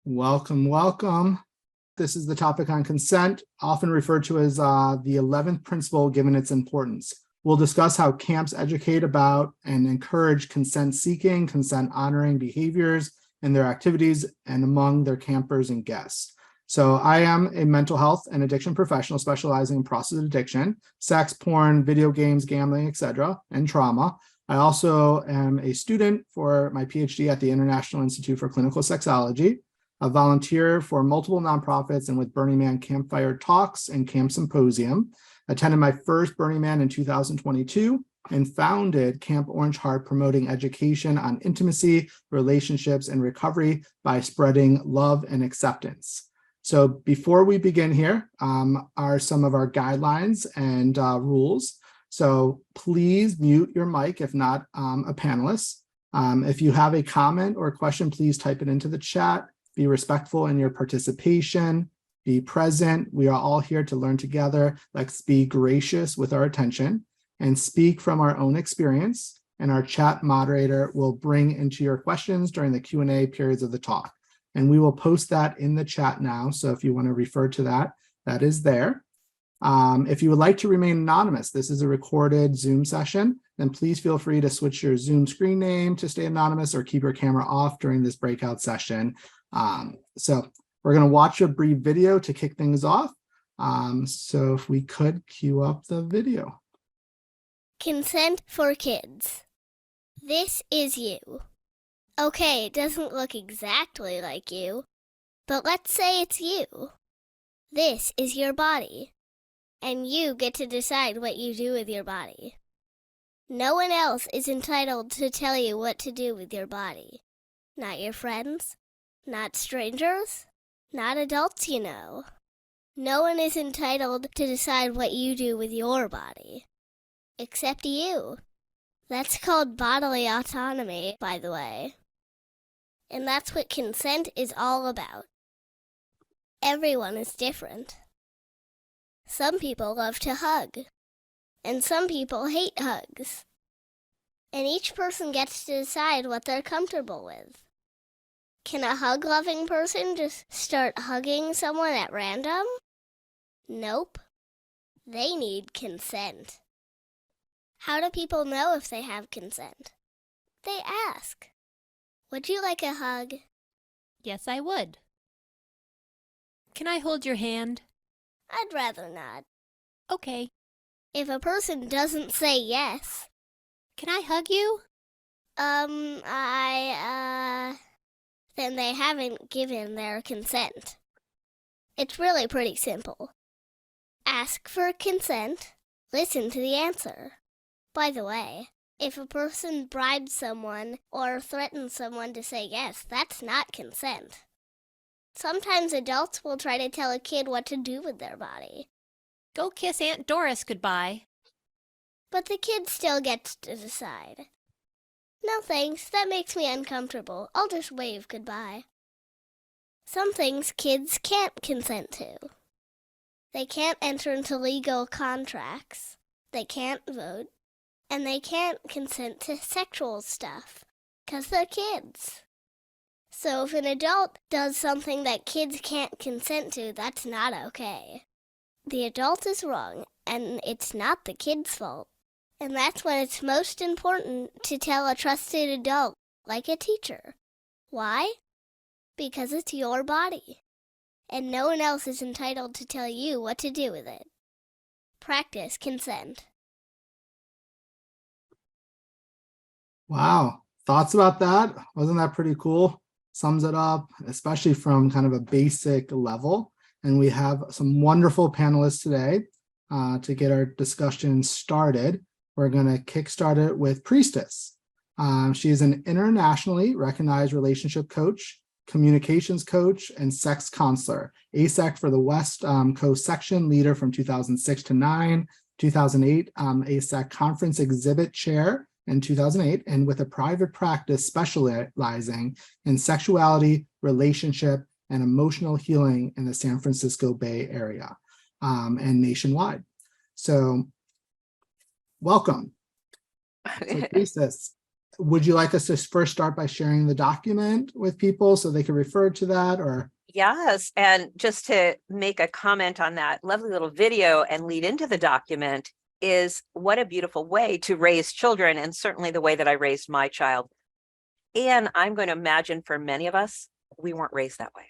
Welcome, welcome. This is the topic on consent, often referred to as the 11th principle given its importance. We'll discuss how camps educate about and encourage consent-seeking, consent-honoring behaviors in their activities and among their campers and guests. So I am a mental health and addiction professional specializing in process addiction, sex, porn, video games, gambling, etc., and trauma. I also am a student for my PhD at the International Institute for Clinical Sexology, a volunteer for multiple nonprofits and with Burning Man campfire talks and camp symposium, attended my first Burning Man in 2022, and founded Camp Orange Heart, promoting education on intimacy, relationships, and recovery by spreading love and acceptance. So before we begin here are some of our guidelines and rules. So please mute your mic if not a panelist. If you have a comment or a question, please type it into the chat. Be respectful in your participation, be present. We are all here to learn together. Let's be gracious with our attention and speak from our own experience. And our chat moderator will bring into your questions during the Q&A periods of the talk. And we will post that in the chat now. So if you want to refer to that, that is there. If you would like to remain anonymous, this is a recorded Zoom session, then please feel free to switch your Zoom screen name to stay anonymous or keep your camera off during this breakout session. So we're going to watch a brief video to kick things off. So if we could cue up the video. Consent for kids. This is you. Okay, it doesn't look exactly like you, but let's say it's you. This is your body, and you get to decide what you do with your body. No one else is entitled to tell you what to do with your body. Not your friends, not strangers, not adults you know. No one is entitled to decide what you do with your body, except you. That's called bodily autonomy, by the way. And that's what consent is all about. Everyone is different. Some people love to hug, and some people hate hugs. And each person gets to decide what they're comfortable with. Can a hug-loving person just start hugging someone at random? Nope. They need consent. How do people know if they have consent? They ask. Would you like a hug? Yes, I would. Can I hold your hand? I'd rather not. Okay. If a person doesn't say yes... Can I hug you? Then they haven't given their consent. It's really pretty simple. Ask for consent, listen to the answer. By the way, if a person bribes someone or threatens someone to say yes, that's not consent. Sometimes adults will try to tell a kid what to do with their body. Go kiss Aunt Doris goodbye. But the kid still gets to decide. No thanks, that makes me uncomfortable. I'll just wave goodbye. Some things kids can't consent to. They can't enter into legal contracts. They can't vote. And they can't consent to sexual stuff, 'cause they're kids. So if an adult does something that kids can't consent to, that's not okay. The adult is wrong, and it's not the kid's fault. And that's when it's most important to tell a trusted adult, like a teacher. Why? Because it's your body, and no one else is entitled to tell you what to do with it. Practice consent. Wow, thoughts about that? Wasn't that pretty cool? Sums it up, especially from kind of a basic level. And we have some wonderful panelists today to get our discussion started. We're going to kickstart it with Priestess. She is an internationally recognized relationship coach, communications coach, and sex counselor. ASEC for the West Coast section leader from 2006 to 9, 2008 ASEC conference exhibit chair in 2008, and with a private practice specializing in sexuality, relationship, and emotional healing in the San Francisco Bay Area and nationwide. So welcome. So Priestess, would you like us to first start by sharing the document with people so they can refer to that, or? Yes, and just to make a comment on that lovely little video and lead into the document is what a beautiful way to raise children, and certainly the way that I raised my child. And I'm going to imagine for many of us, we weren't raised that way.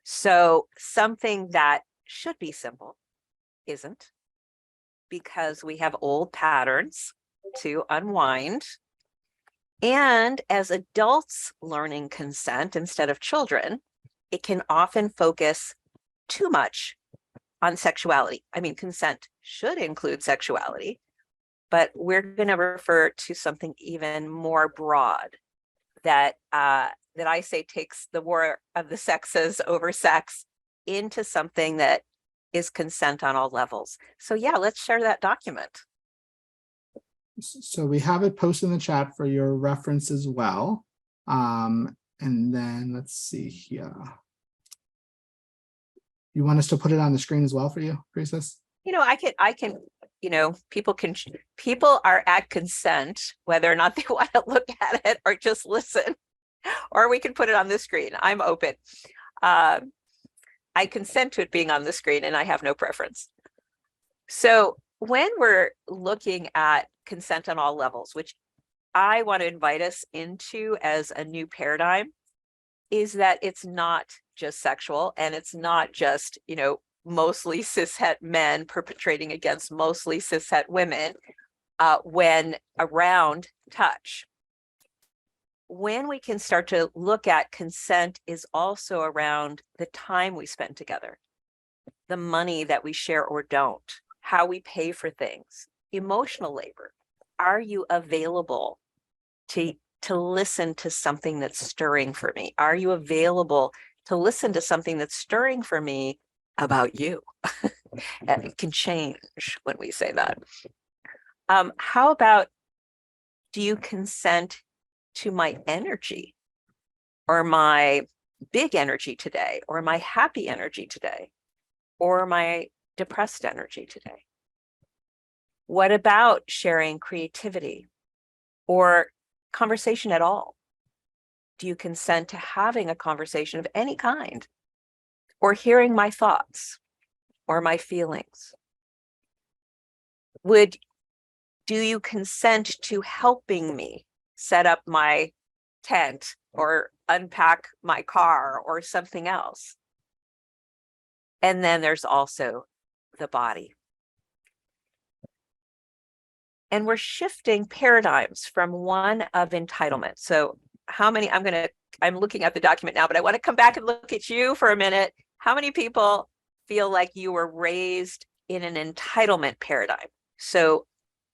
So something that should be simple isn't, because we have old patterns to unwind. And as adults learning consent instead of children, it can often focus too much on sexuality. I mean, consent should include sexuality, but we're going to refer to something even more broad that that I say takes the war of the sexes over sex into something that is consent on all levels. So yeah, let's share that document. So we have it posted in the chat for your reference as well. And then let's see here. You want us to put it on the screen as well for you, Priestess? You know, I can, you know, people are at consent, whether or not they want to look at it or just listen, or we can put it on the screen. I'm open. I consent to it being on the screen and I have no preference. So when we're looking at consent on all levels, which I want to invite us into as a new paradigm, is that it's not just sexual, and it's not just, you know, mostly cishet men perpetrating against mostly cishet women when around touch. When we can start to look at consent is also around the time we spend together, the money that we share or don't, how we pay for things, emotional labor. Are you available to listen to something that's stirring for me? Are you available to listen to something that's stirring for me about you? And it can change when we say that. How about, do you consent to my energy, or my big energy today, or my happy energy today, or my depressed energy today? What about sharing creativity or conversation at all? Do you consent to having a conversation of any kind, or hearing my thoughts or my feelings? Do you consent to helping me set up my tent or unpack my car or something else? And then there's also the body. And we're shifting paradigms from one of entitlement. So how many, I'm looking at the document now, but I want to come back and look at you for a minute. How many people feel like you were raised in an entitlement paradigm? So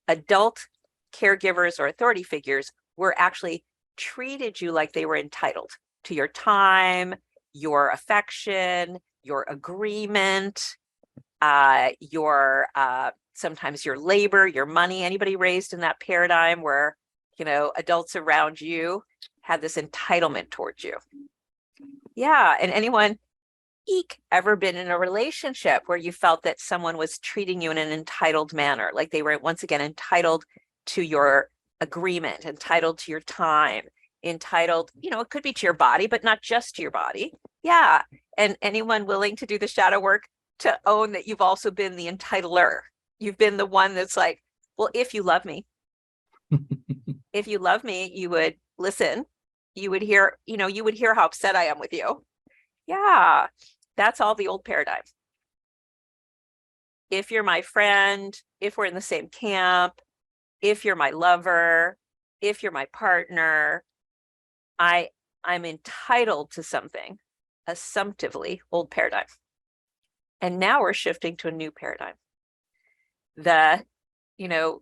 adult caregivers or authority figures were actually treated you like they were entitled to your time, your affection, your agreement, sometimes your labor, your money. Anybody raised in that paradigm where, you know, adults around you had this entitlement towards you? Yeah. And anyone ever been in a relationship where you felt that someone was treating you in an entitled manner, like they were once again entitled to your agreement, entitled to your time, entitled, you know, it could be to your body, but not just to your body? Yeah. And anyone willing to do the shadow work to own that you've also been the entitler? You've been the one that's like, well, if you love me, if you love me, you would listen. You would hear, you know, you would hear how upset I am with you. Yeah, that's all the old paradigm. If you're my friend, if we're in the same camp, if you're my lover, if you're my partner, I'm entitled to something, assumptively, old paradigm. And now we're shifting to a new paradigm. The, you know,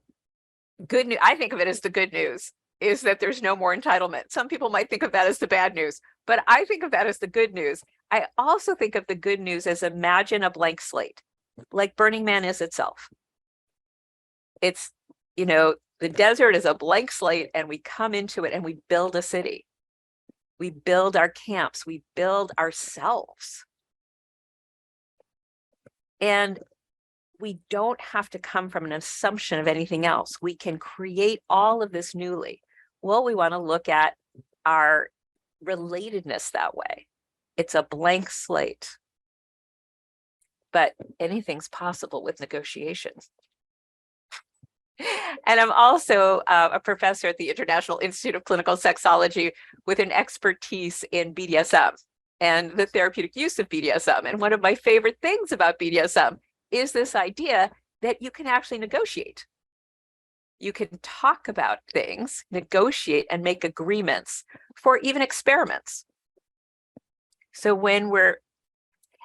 good news, I think of it as the good news, is that there's no more entitlement. Some people might think of that as the bad news, but I think of that as the good news. I also think of the good news as, imagine a blank slate, like Burning Man is itself. It's, you know, the desert is a blank slate, and we come into it and we build a city. We build our camps, we build ourselves. And we don't have to come from an assumption of anything else. We can create all of this newly. Well, we want to look at our relatedness that way. It's a blank slate. But anything's possible with negotiations. And I'm also a professor at the International Institute of Clinical Sexology with an expertise in BDSM and the therapeutic use of BDSM. And one of my favorite things about BDSM is this idea that you can actually negotiate. You can talk about things, negotiate, and make agreements for even experiments. So when we're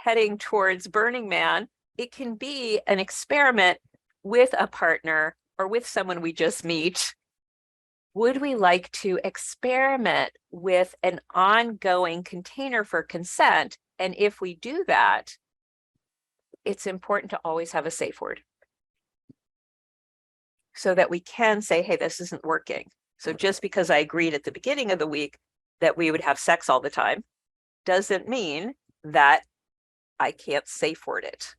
heading towards Burning Man, it can be an experiment with a partner or with someone we just meet. Would we like to experiment with an ongoing container for consent? And if we do that, it's important to always have a safe word so that we can say, hey, this isn't working. So just because I agreed at the beginning of the week that we would have sex all the time doesn't mean that I can't safe word it.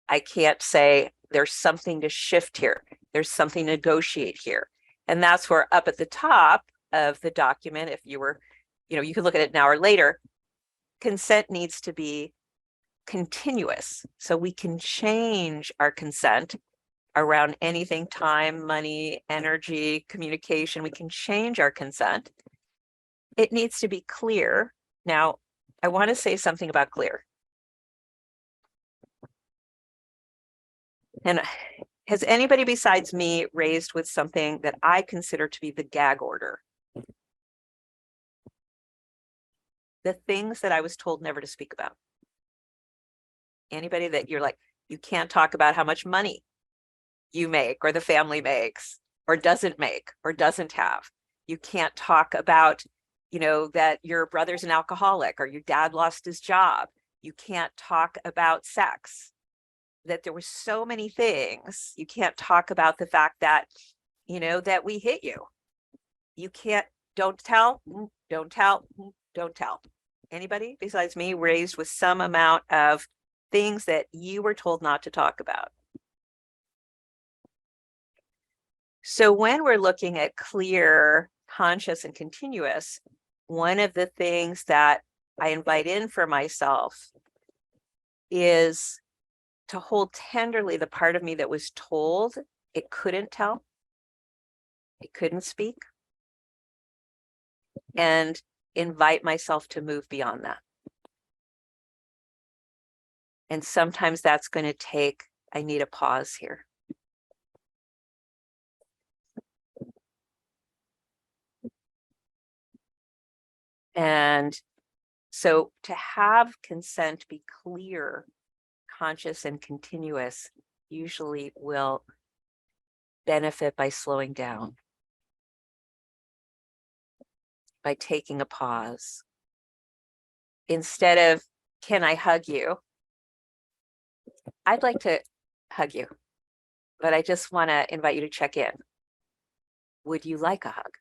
I can't say there's something to shift here. There's something to negotiate here. And that's where up at the top of the document, if you were, you can look at it now or later, consent needs to be continuous. So we can change our consent around anything, time, money, energy, communication. We can change our consent. It needs to be clear. Now, I want to say something about clear. And has anybody besides me raised with something that I consider to be the gag order? The things that I was told never to speak about. Anybody that you're like, you can't talk about how much money you make or the family makes or doesn't make or doesn't have. You can't talk about, that your brother's an alcoholic or your dad lost his job. You can't talk about sex. That there were so many things. You can't talk about the fact that, that we hit you. You can't, don't tell. Anybody besides me raised with some amount of things that you were told not to talk about? So when we're looking at clear, conscious, and continuous, one of the things that I invite in for myself is to hold tenderly the part of me that was told it couldn't tell, it couldn't speak, and invite myself to move beyond that. And sometimes that's going to take, I need a pause here. And so to have consent be clear, conscious, and continuous usually will benefit by slowing down, by taking a pause. Instead of, can I hug you? I'd like to hug you, but I just want to invite you to check in. Would you like a hug?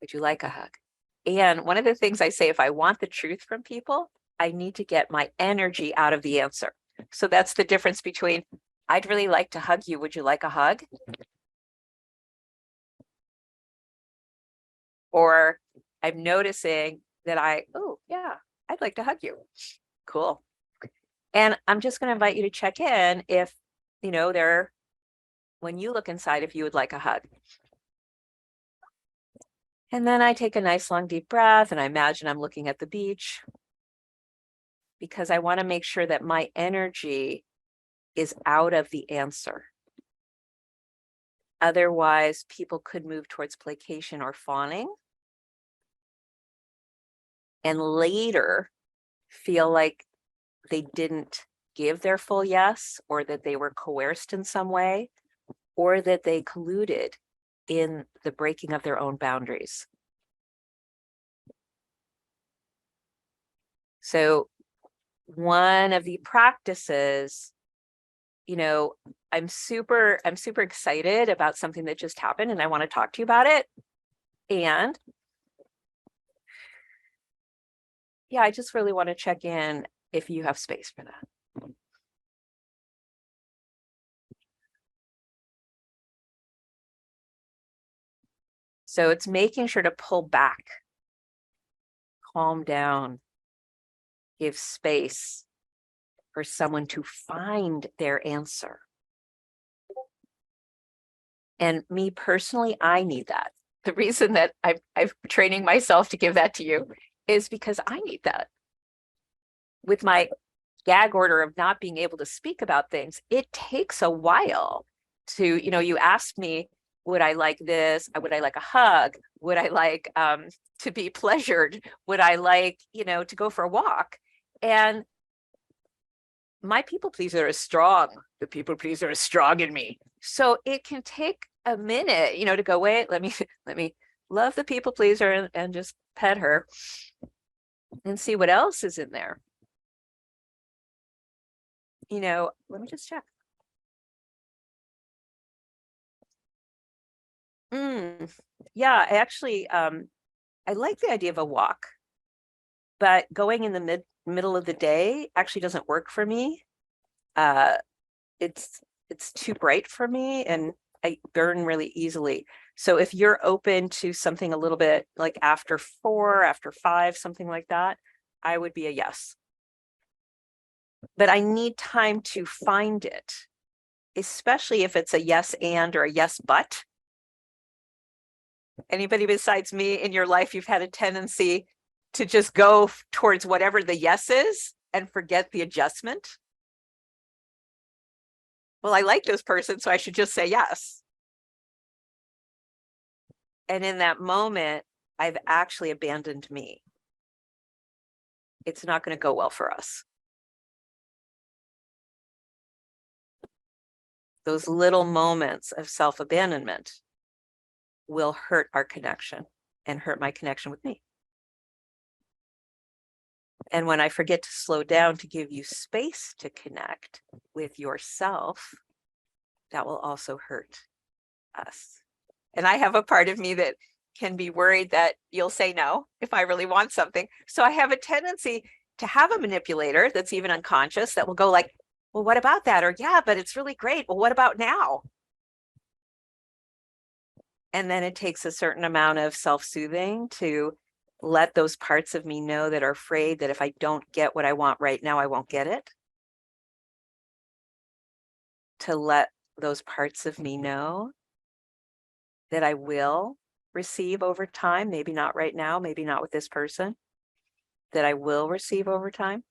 Would you like a hug? And one of the things I say, if I want the truth from people, I need to get my energy out of the answer. So that's the difference between, I'd really like to hug you. Would you like a hug? Or I'm noticing that oh yeah, I'd like to hug you. Cool. And I'm just going to invite you to check in if, when you look inside, if you would like a hug. And then I take a nice long deep breath and I imagine I'm looking at the beach because I want to make sure that my energy is out of the answer. Otherwise, people could move towards placation or fawning and later feel like they didn't give their full yes, or that they were coerced in some way, or that they colluded in the breaking of their own boundaries. So one of the practices, I'm super excited about something that just happened and I want to talk to you about it. And yeah, I just really want to check in if you have space for that. So it's making sure to pull back, calm down, give space for someone to find their answer. And me personally, I need that. The reason that I'm training myself to give that to you is because I need that. With my gag order of not being able to speak about things, it takes a while to, you asked me, would I like this? Would I like a hug? Would I like to be pleasured? Would I like, to go for a walk? And my people pleaser is strong. The people pleaser is strong in me. So it can take a minute, to go, wait, let me love the people pleaser and just pet her and see what else is in there. Let me just check. Yeah, I actually, I like the idea of a walk, but going in the middle of the day actually doesn't work for me. It's too bright for me and I burn really easily. So if you're open to something a little bit like after 4, after 5, something like that, I would be a yes. But I need time to find it, especially if it's a yes and or a yes but. Anybody besides me in your life, you've had a tendency to just go towards whatever the yes is and forget the adjustment? Well, I like this person, so I should just say yes. And in that moment, I've actually abandoned me. It's not going to go well for us. Those little moments of self-abandonment will hurt our connection and hurt my connection with me. And when I forget to slow down to give you space to connect with yourself, that will also hurt us. And I have a part of me that can be worried that you'll say no if I really want something. So I have a tendency to have a manipulator that's even unconscious that will go like, well, what about that? Or yeah, but it's really great. Well, what about now? And then it takes a certain amount of self-soothing to let those parts of me know that are afraid that if I don't get what I want right now, I won't get it. To let those parts of me know that I will receive over time, maybe not right now, maybe not with this person, that I will receive over time.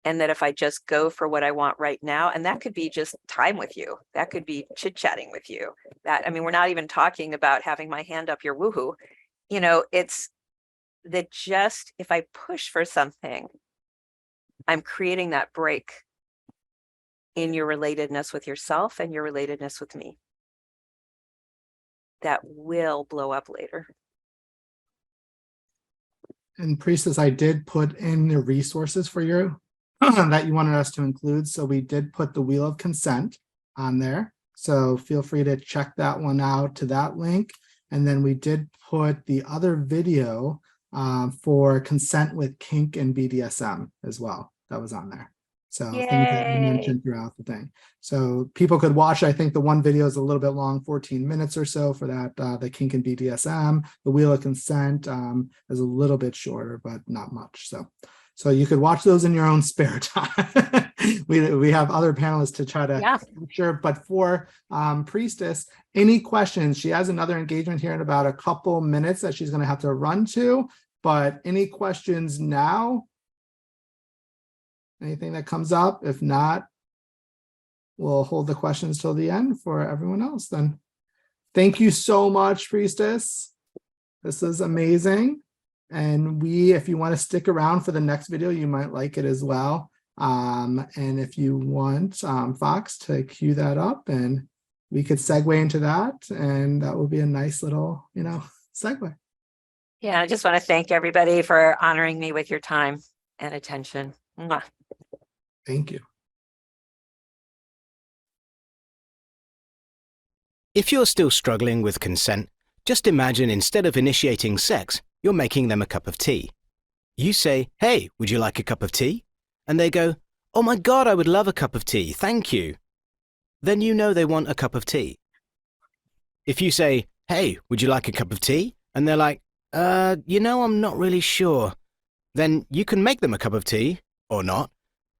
And that if I just go for what I want right now, and that could be just time with you, that could be chit-chatting with you, we're not even talking about having my hand up your woohoo. It's that just if I push for something, I'm creating that break in your relatedness with yourself and your relatedness with me. That will blow up later. And Priestess, I did put in the resources for you that you wanted us to include. So we did put the Wheel of Consent on there. So feel free to check that one out to that link. And then we did put the other video for consent with kink and BDSM as well. That was on there. So things that you mentioned throughout the thing. So people could watch, I think the one video is a little bit long, 14 minutes or so for that, the kink and BDSM. The Wheel of Consent is a little bit shorter, but not much. So you could watch those in your own spare time. we have other panelists to try to capture, but for Priestess, any questions? She has another engagement here in about a couple minutes that she's going to have to run to, but any questions now? Anything that comes up? If not, we'll hold the questions till the end for everyone else then. Thank you so much, Priestess. This is amazing. And if you want to stick around for the next video, you might like it as well. And if you want Fox to cue that up and we could segue into that, and that will be a nice little, segue. Yeah, I just want to thank everybody for honoring me with your time and attention. Mwah. Thank you. If you're still struggling with consent, just imagine instead of initiating sex, you're making them a cup of tea. You say, "Hey, would you like a cup of tea?" And they go, "Oh my God, I would love a cup of tea, thank you." Then you know they want a cup of tea. If you say, hey, would you like a cup of tea? And they're like, I'm not really sure. Then you can make them a cup of tea, or not,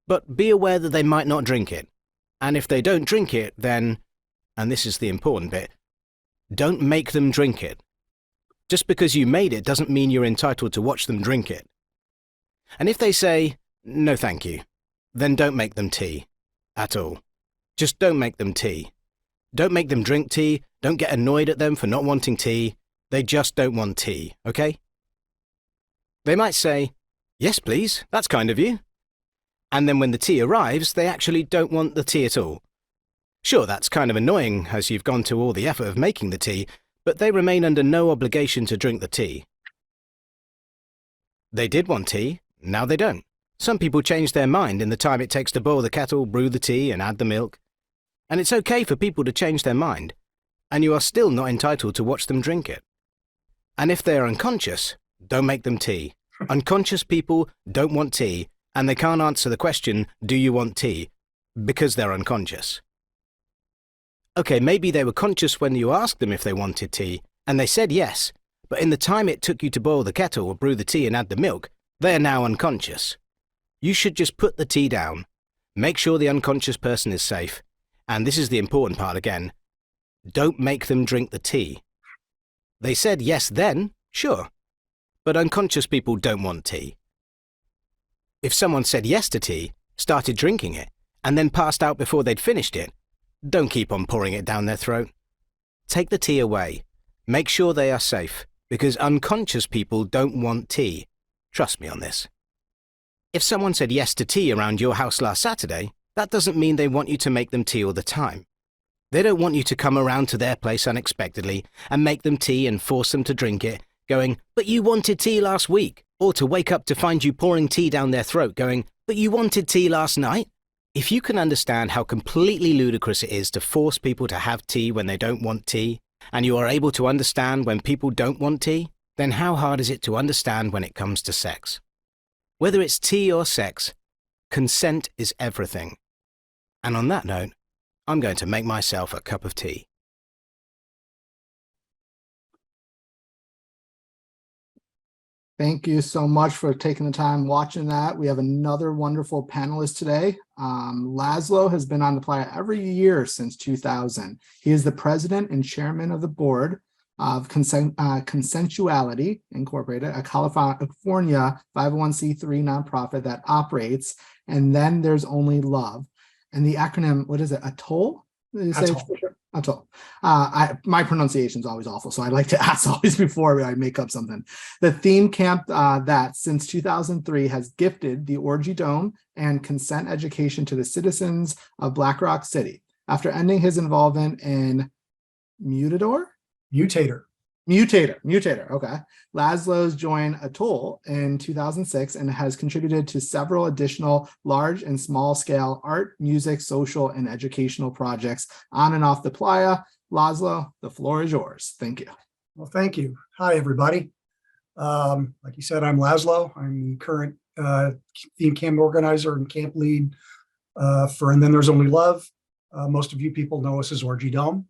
but be aware that they might not drink it. And if they don't drink it, then, and this is the important bit, don't make them drink it. Just because you made it doesn't mean you're entitled to watch them drink it. And if they say, no thank you, then don't make them tea. At all. Just don't make them tea. Don't make them drink tea, don't get annoyed at them for not wanting tea. They just don't want tea, okay? They might say, yes please, that's kind of you. And then when the tea arrives, they actually don't want the tea at all. Sure, that's kind of annoying as you've gone to all the effort of making the tea, but they remain under no obligation to drink the tea. They did want tea, now they don't. Some people change their mind in the time it takes to boil the kettle, brew the tea, and add the milk. And it's okay for people to change their mind, and you are still not entitled to watch them drink it. And if they are unconscious, don't make them tea. Unconscious people don't want tea, and they can't answer the question, do you want tea? Because they're unconscious. Okay, maybe they were conscious when you asked them if they wanted tea, and they said yes, but in the time it took you to boil the kettle or brew the tea and add the milk, they are now unconscious. You should just put the tea down, make sure the unconscious person is safe, and this is the important part again, don't make them drink the tea. They said yes then, sure, but unconscious people don't want tea. If someone said yes to tea, started drinking it, and then passed out before they'd finished it, don't keep on pouring it down their throat. Take the tea away. Make sure they are safe, because unconscious people don't want tea. Trust me on this. If someone said yes to tea around your house last Saturday, that doesn't mean they want you to make them tea all the time. They don't want you to come around to their place unexpectedly and make them tea and force them to drink it, going, but you wanted tea last week, or to wake up to find you pouring tea down their throat going, but you wanted tea last night? If you can understand how completely ludicrous it is to force people to have tea when they don't want tea, and you are able to understand when people don't want tea, then how hard is it to understand when it comes to sex? Whether it's tea or sex, consent is everything. And on that note, I'm going to make myself a cup of tea. Thank you so much for taking the time watching that. We have another wonderful panelist today. Laszlo has been on the playa every year since 2000. He is the president and chairman of the board of Consensuality Incorporated, a California 501c3 nonprofit that operates, and then there's only love. And the acronym, what is it, ATOL? ATOL. My pronunciation is always awful, so I like to ask always before I make up something. The theme camp that since 2003 has gifted the Orgy Dome and consent education to the citizens of Black Rock City. After ending his involvement in Mutator, okay. Laszlo's joined Atoll in 2006 and has contributed to several additional large and small scale art, music, social, and educational projects on and off the playa. Laszlo, the floor is yours. Thank you. Well, thank you. Hi, everybody. Like you said, I'm Laszlo. I'm the current theme camp organizer and camp lead for And Then There's Only Love. Most of you people know us as Orgy Dome.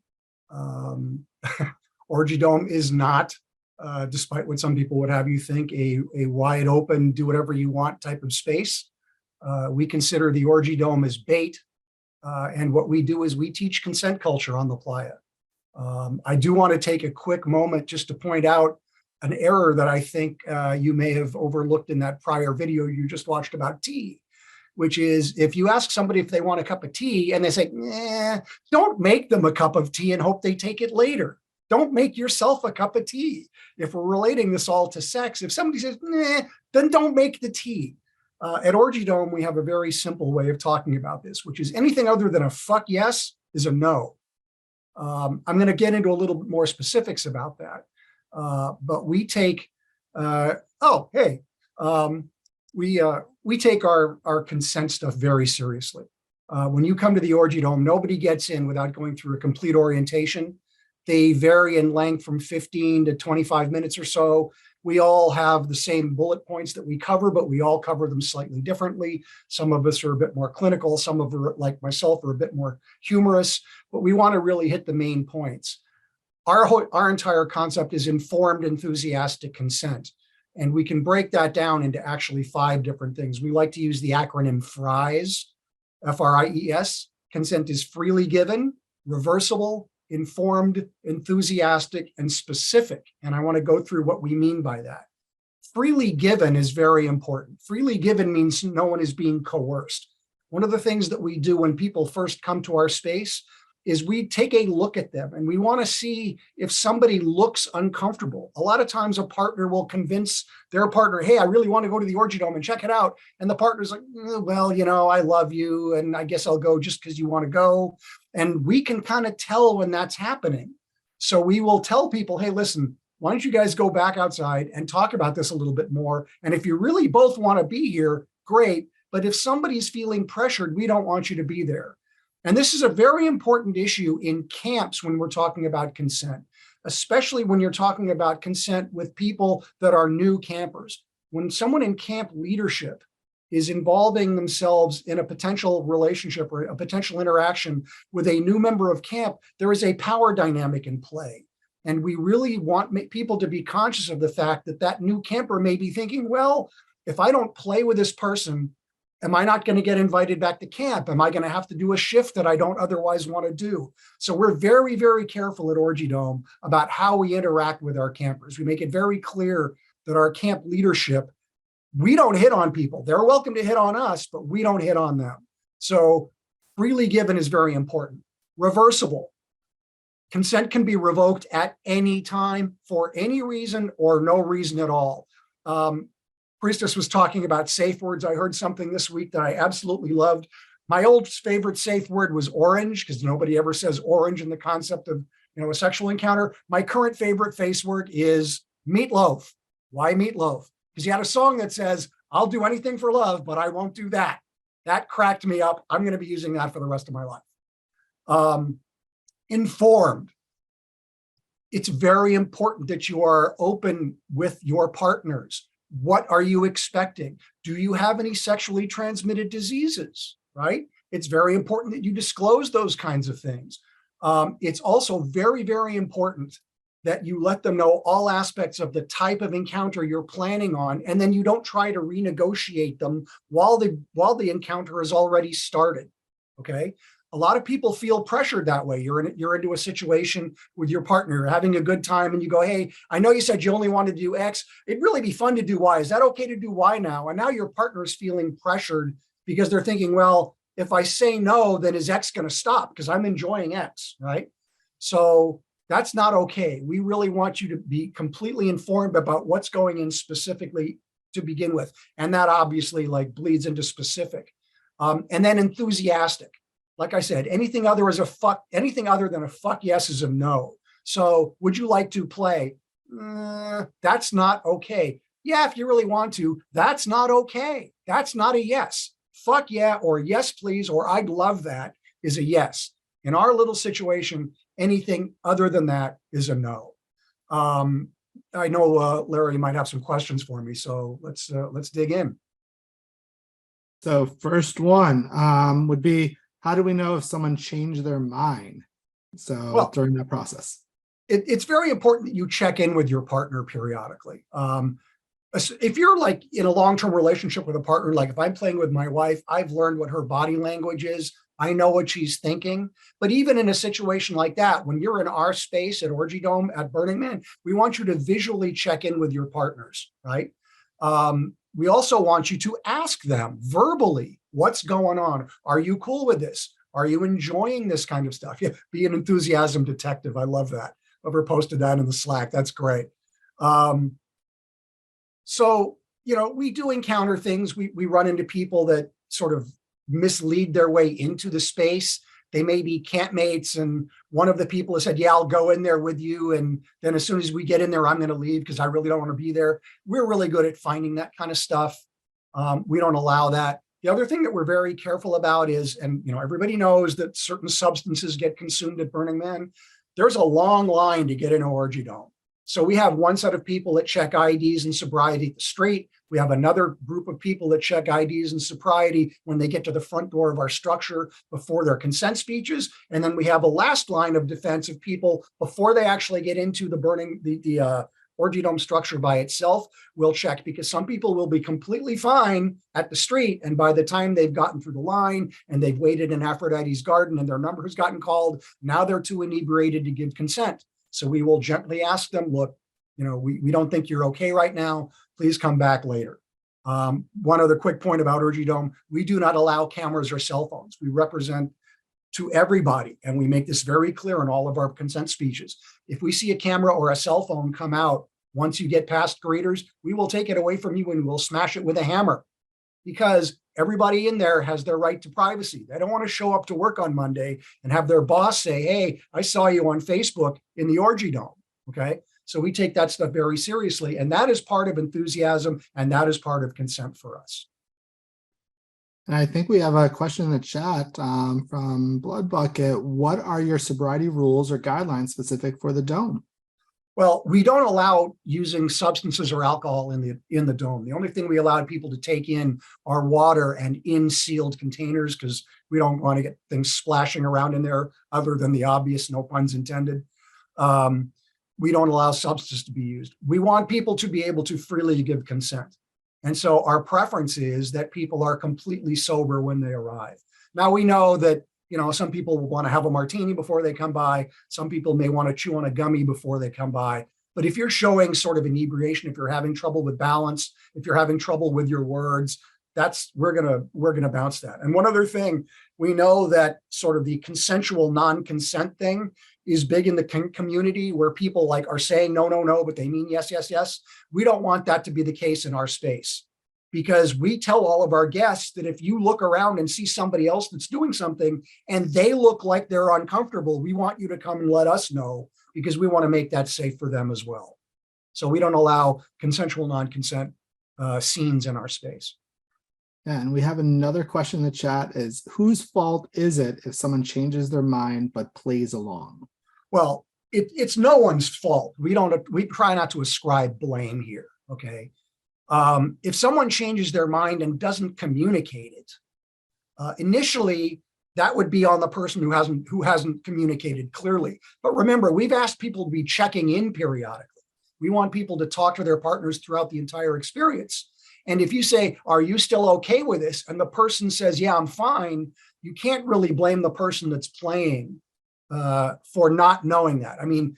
Orgy Dome is not, despite what some people would have you think, a wide open, do whatever you want type of space. We consider the Orgy Dome as bait. And what we do is we teach consent culture on the playa. I do want to take a quick moment just to point out an error that I think you may have overlooked in that prior video you just watched about tea, which is if you ask somebody if they want a cup of tea and they say, nah, don't make them a cup of tea and hope they take it later. Don't make yourself a cup of tea. If we're relating this all to sex, if somebody says, nah, then don't make the tea. At Orgy Dome, we have a very simple way of talking about this, which is anything other than a fuck yes is a no. I'm going to get into a little bit more specifics about that. But we take, we take our consent stuff very seriously. When you come to the Orgy Dome, nobody gets in without going through a complete orientation. They vary in length from 15 to 25 minutes or so. We all have the same bullet points that we cover, but we all cover them slightly differently. Some of us are a bit more clinical. Some of us, like myself, are a bit more humorous, but we want to really hit the main points. our entire concept is informed, enthusiastic consent. And we can break that down into actually 5 different things. We like to use the acronym FRIES, F-R-I-E-S. Consent is freely given, reversible, informed, enthusiastic, and specific. And I want to go through what we mean by that. Freely given is very important. Freely given means no one is being coerced. One of the things that we do when people first come to our space is we take a look at them and we want to see if somebody looks uncomfortable. A lot of times a partner will convince their partner, hey, I really want to go to the Orgy Dome and check it out. And the partner's like, well, I love you and I guess I'll go just because you want to go. And we can kind of tell when that's happening. So we will tell people, hey, listen, why don't you guys go back outside and talk about this a little bit more? And if you really both want to be here, great. But if somebody's feeling pressured, we don't want you to be there. And this is a very important issue in camps when we're talking about consent, especially when you're talking about consent with people that are new campers. When someone in camp leadership is involving themselves in a potential relationship or a potential interaction with a new member of camp, there is a power dynamic in play. And we really want people to be conscious of the fact that that new camper may be thinking, well, if I don't play with this person, am I not going to get invited back to camp? Am I going to have to do a shift that I don't otherwise want to do? So we're very, very careful at Orgy Dome about how we interact with our campers. We make it very clear that our camp leadership, we don't hit on people. They're welcome to hit on us, but we don't hit on them. So freely given is very important. Reversible. Consent can be revoked at any time for any reason or no reason at all. Priestess was talking about safe words. I heard something this week that I absolutely loved. My old favorite safe word was orange, because nobody ever says orange in the concept of a sexual encounter. My current favorite face word is meatloaf. Why meatloaf? Because you had a song that says, I'll do anything for love, but I won't do that. That cracked me up. I'm going to be using that for the rest of my life. Informed. It's very important that you are open with your partners. What are you expecting? Do you have any sexually transmitted diseases, right? It's very important that you disclose those kinds of things. It's also very, very important that you let them know all aspects of the type of encounter you're planning on, and then you don't try to renegotiate them while the encounter has already started, okay? A lot of people feel pressured that way. You're into a situation with your partner, you're having a good time, and you go, hey, I know you said you only wanted to do X. It'd really be fun to do Y. Is that okay to do Y now? And now your partner is feeling pressured because they're thinking, well, if I say no, then is X going to stop because I'm enjoying X, right? So that's not okay. We really want you to be completely informed about what's going in specifically to begin with. And that obviously bleeds into specific. And then enthusiastic. Like I said, anything other than a fuck yes is a no. So would you like to play? That's not okay. Yeah, if you really want to, that's not okay. That's not a yes. Fuck yeah, or yes, please, or I'd love that is a yes. In our little situation, anything other than that is a no. I know Larry might have some questions for me, so let's dig in. So first one would be, how do we know if someone changed their mind? So during that process. It's very important that you check in with your partner periodically. If you're in a long-term relationship with a partner, like if I'm playing with my wife, I've learned what her body language is. I know what she's thinking. But even in a situation like that, when you're in our space at Orgy Dome at Burning Man, we want you to visually check in with your partners, right? We also want you to ask them verbally, what's going on? Are you cool with this? Are you enjoying this kind of stuff? Yeah, be an enthusiasm detective. I love that. Whoever posted that in the Slack, that's great. So, we do encounter things. We run into people that sort of mislead their way into the space. They may be campmates, and one of the people has said, yeah, I'll go in there with you. And then as soon as we get in there, I'm going to leave because I really don't want to be there. We're really good at finding that kind of stuff. We don't allow that. The other thing that we're very careful about is, and everybody knows that certain substances get consumed at Burning Man. There's a long line to get in an Orgy Dome. So we have one set of people that check IDs and sobriety at the street. We have another group of people that check IDs and sobriety when they get to the front door of our structure before their consent speeches. And then we have a last line of defense of people before they actually get into the orgy dome structure by itself. We'll check, because some people will be completely fine at the street, and by the time they've gotten through the line and they've waited in Aphrodite's garden and their number has gotten called, now they're too inebriated to give consent. So we will gently ask them, look, we don't think you're okay right now. Please come back later. One other quick point about Orgy Dome: we do not allow cameras or cell phones. We represent to everybody, and we make this very clear in all of our consent speeches. If we see a camera or a cell phone come out, once you get past greeters, we will take it away from you and we'll smash it with a hammer, because everybody in there has their right to privacy. They don't want to show up to work on Monday and have their boss say, hey, I saw you on Facebook in the Orgy Dome. Okay. So we take that stuff very seriously. And that is part of enthusiasm, and that is part of consent for us. And I think we have a question in the chat from Blood Bucket. What are your sobriety rules or guidelines specific for the dome? Well, we don't allow using substances or alcohol in the dome. The only thing we allow people to take in are water and in sealed containers, because we don't want to get things splashing around in there other than the obvious, no puns intended. We don't allow substances to be used. We want people to be able to freely give consent. And so our preference is that people are completely sober when they arrive. Now, we know that some people will want to have a martini before they come by. Some people may want to chew on a gummy before they come by. But if you're showing sort of inebriation, if you're having trouble with balance, if you're having trouble with your words, we're gonna bounce that. And one other thing, we know that sort of the consensual non-consent thing is big in the community, where people are saying no, no, no, but they mean yes, yes, yes. We don't want that to be the case in our space, because we tell all of our guests that if you look around and see somebody else that's doing something and they look like they're uncomfortable, we want you to come and let us know, because we want to make that safe for them as well. So we don't allow consensual non-consent scenes in our space. Yeah, and we have another question in the chat: is whose fault is it if someone changes their mind but plays along? Well, it's no one's fault. We try not to ascribe blame here. Okay. If someone changes their mind and doesn't communicate it, initially that would be on the person who hasn't communicated clearly. But remember, we've asked people to be checking in periodically. We want people to talk to their partners throughout the entire experience. And if you say, are you still okay with this? And the person says, yeah, I'm fine. You can't really blame the person that's playing for not knowing that. I mean,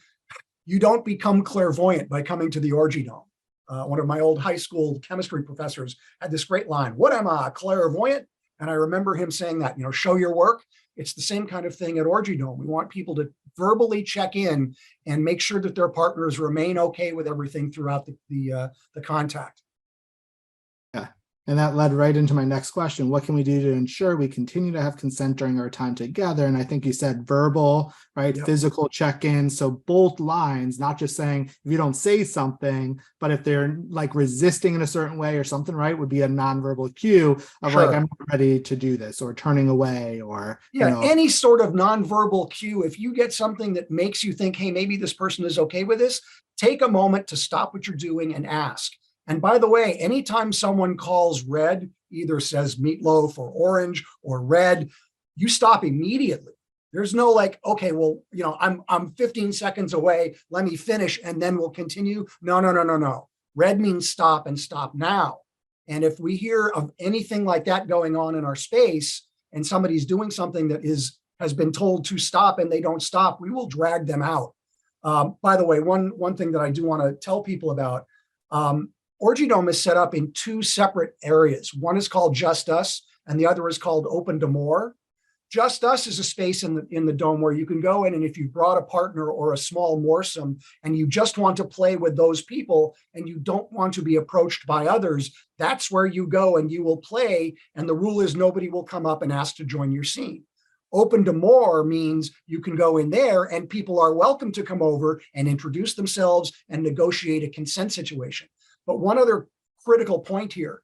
you don't become clairvoyant by coming to the Orgy Dome. One of my old high school chemistry professors had this great line: what am I, clairvoyant? And I remember him saying that, show your work. It's the same kind of thing at Orgy Dome. We want people to verbally check in and make sure that their partners remain okay with everything throughout the contact. Yeah. And that led right into my next question. What can we do to ensure we continue to have consent during our time together? And I think you said verbal, right? Yep. Physical check-in. So both lines, not just saying if you don't say something, but if they're resisting in a certain way or something, right, would be a nonverbal cue of Sure. I'm not ready to do this, or turning away, or any sort of nonverbal cue. If you get something that makes you think, hey, maybe this person is okay with this, take a moment to stop what you're doing and ask. And by the way, anytime someone calls red, either says meatloaf or orange or red, you stop immediately. There's no okay, well, I'm 15 seconds away, let me finish and then we'll continue. No. Red means stop, and stop now. And if we hear of anything like that going on in our space, and somebody's doing something that has been told to stop and they don't stop, we will drag them out. By the way, one thing that I do want to tell people about, Orgy Dome is set up in two separate areas. One is called Just Us, and the other is called Open to More. Just Us is a space in the dome where you can go in, and if you've brought a partner or a small morsome and you just want to play with those people and you don't want to be approached by others, that's where you go and you will play. And the rule is nobody will come up and ask to join your scene. Open to More means you can go in there and people are welcome to come over and introduce themselves and negotiate a consent situation. But one other critical point here: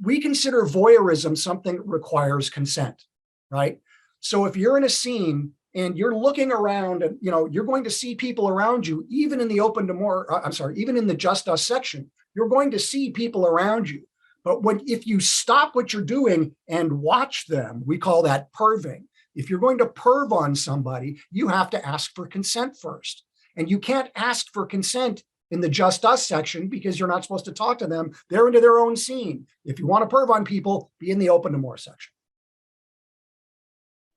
we consider voyeurism something that requires consent, right? So if you're in a scene and you're looking around, and you're going to see people around you, even in the even in the Just Us section, you're going to see people around you. But if you stop what you're doing and watch them, we call that perving. If you're going to perv on somebody, you have to ask for consent first. And you can't ask for consent in the Just Us section because you're not supposed to talk to them. They're into their own scene. If you want to perv on people, be in the open to more section.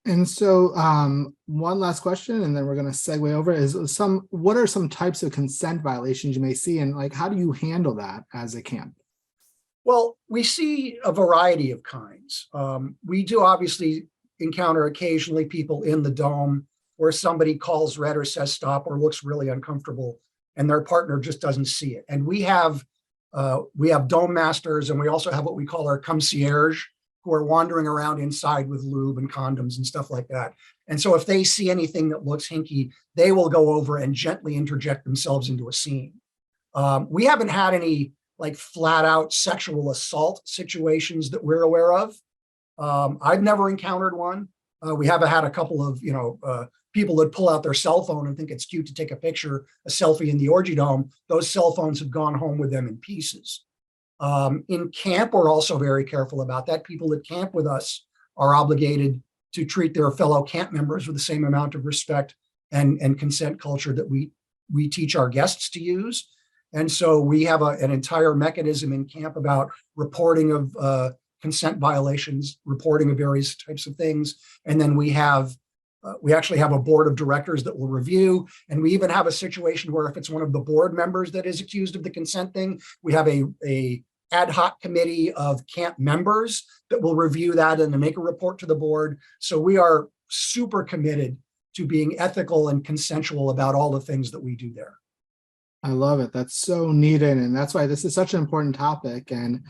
And so one last question, and then we're going to segue over is what are some types of consent violations you may see, and like, how do you handle that as a camp? Well, we see a variety of kinds. We do obviously encounter occasionally people in the dome where somebody calls red or says stop or looks really uncomfortable and their partner just doesn't see it. And we have dome masters, and we also have what we call our concierge, who are wandering around inside with lube and condoms and stuff like that. And so if they see anything that looks hinky, they will go over and gently interject themselves into a scene. We haven't had any like flat out sexual assault situations that we're aware of. I've never encountered one. We have had a couple of, people that pull out their cell phone and think it's cute to take a selfie in the orgy dome. Those cell phones have gone home with them in pieces. In camp, we're also very careful about that. People that camp with us are obligated to treat their fellow camp members with the same amount of respect and consent culture that we teach our guests to use. And so we have an entire mechanism in camp about reporting of consent violations, reporting of various types of things. And then we actually have a board of directors that will review. And we even have a situation where if it's one of the board members that is accused of the consent thing, we have a ad hoc committee of camp members that will review that and then make a report to the board. So we are super committed to being ethical and consensual about all the things that we do there. I love it. That's so needed. And that's why this is such an important topic. And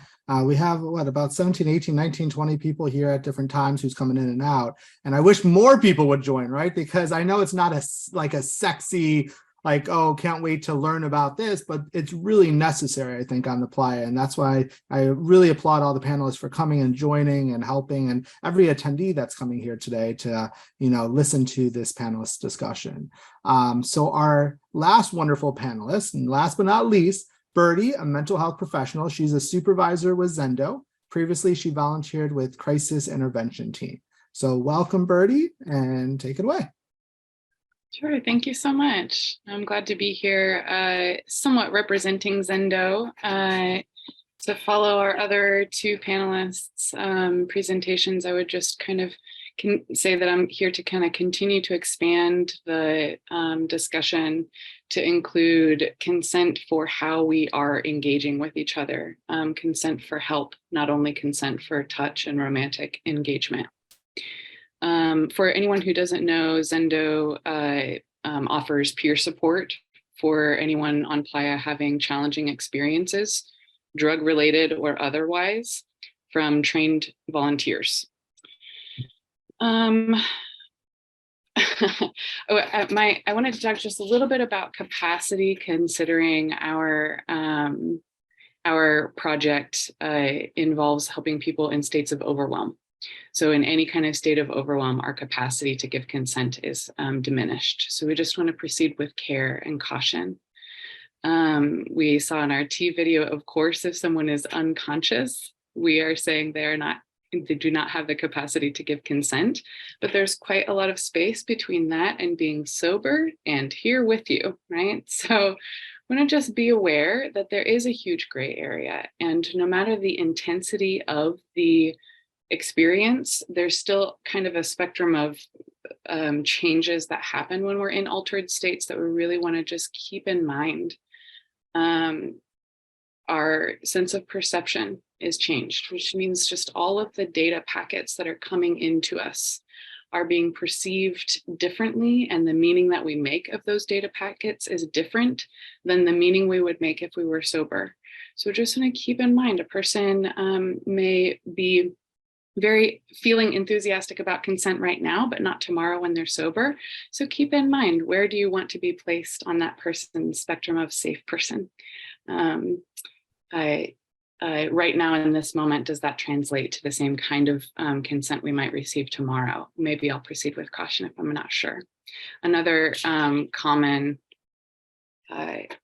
we have about 17, 18, 19, 20 people here at different times who's coming in and out. And I wish more people would join, right? Because I know it's not a sexy, like, oh, can't wait to learn about this, but it's really necessary, I think, on the playa. And that's why I really applaud all the panelists for coming and joining and helping, and every attendee that's coming here today to, listen to this panelist discussion. So our last wonderful panelist, and last but not least, Birdie, a mental health professional. She's a supervisor with Zendo. Previously, she volunteered with Crisis Intervention Team. So welcome, Birdie, and take it away. Sure, thank you so much. I'm glad to be here, somewhat representing Zendo. To follow our other two panelists' presentations, I would just kind of say that I'm here to kind of continue to expand the discussion to include consent for how we are engaging with each other, consent for help, not only consent for touch and romantic engagement. For anyone who doesn't know, Zendo offers peer support for anyone on playa having challenging experiences, drug-related or otherwise, from trained volunteers. I wanted to talk just a little bit about capacity, considering our project involves helping people in states of overwhelm. So in any kind of state of overwhelm, our capacity to give consent is diminished. So we just want to proceed with care and caution. We saw in our T video, of course, if someone is unconscious, we are saying they do not have the capacity to give consent, but there's quite a lot of space between that and being sober and here with you, right? So I want to just be aware that there is a huge gray area, and no matter the intensity of the experience, there's still kind of a spectrum of changes that happen when we're in altered states that we really want to just keep in mind. Our sense of perception is changed, which means just all of the data packets that are coming into us are being perceived differently, and the meaning that we make of those data packets is different than the meaning we would make if we were sober. So just want to keep in mind, a person may be very feeling enthusiastic about consent right now, but not tomorrow when they're sober. So keep in mind, where do you want to be placed on that person's spectrum of safe person? right now in this moment, does that translate to the same kind of consent we might receive tomorrow? Maybe I'll proceed with caution if I'm not sure. Another common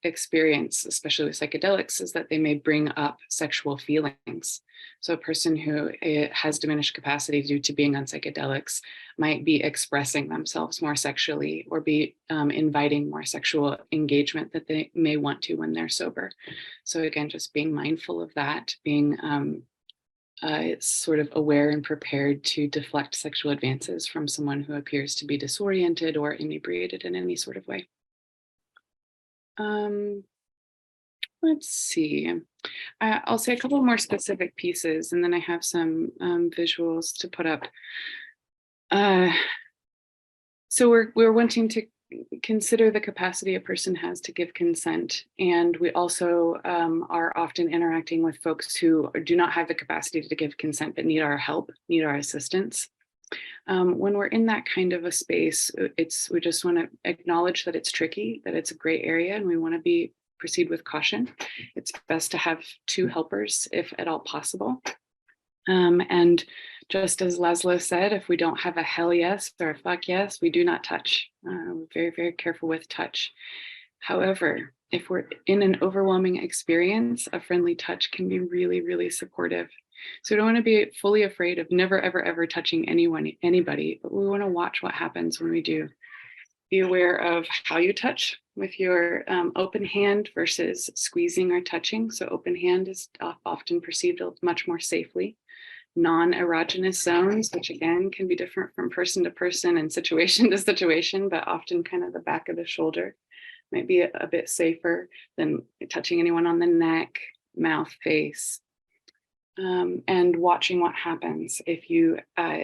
experience, especially with psychedelics, is that they may bring up sexual feelings. So a person who has diminished capacity due to being on psychedelics might be expressing themselves more sexually, or be inviting more sexual engagement that they may want to when they're sober. So again, just being mindful of that, being sort of aware and prepared to deflect sexual advances from someone who appears to be disoriented or inebriated in any sort of way. Let's see. I'll say a couple more specific pieces, and then I have some visuals to put up. So we're wanting to consider the capacity a person has to give consent, and we also are often interacting with folks who do not have the capacity to give consent but need our help, need our assistance. When we're in that kind of a space, we just want to acknowledge that it's tricky, that it's a gray area, and we want to proceed with caution. It's best to have two helpers if at all possible. And just as Laszlo said, if we don't have a hell yes or a fuck yes, we do not touch. We're very, very careful with touch. However, if we're in an overwhelming experience, a friendly touch can be really, really supportive. So we don't want to be fully afraid of never, ever, ever touching anybody, but we want to watch what happens when we do. Be aware of how you touch with your open hand versus squeezing or touching. So open hand is often perceived much more safely. Non-erogenous zones, which again can be different from person to person and situation to situation, but often kind of the back of the shoulder might be a bit safer than touching anyone on the neck, mouth, face. And watching what happens. If you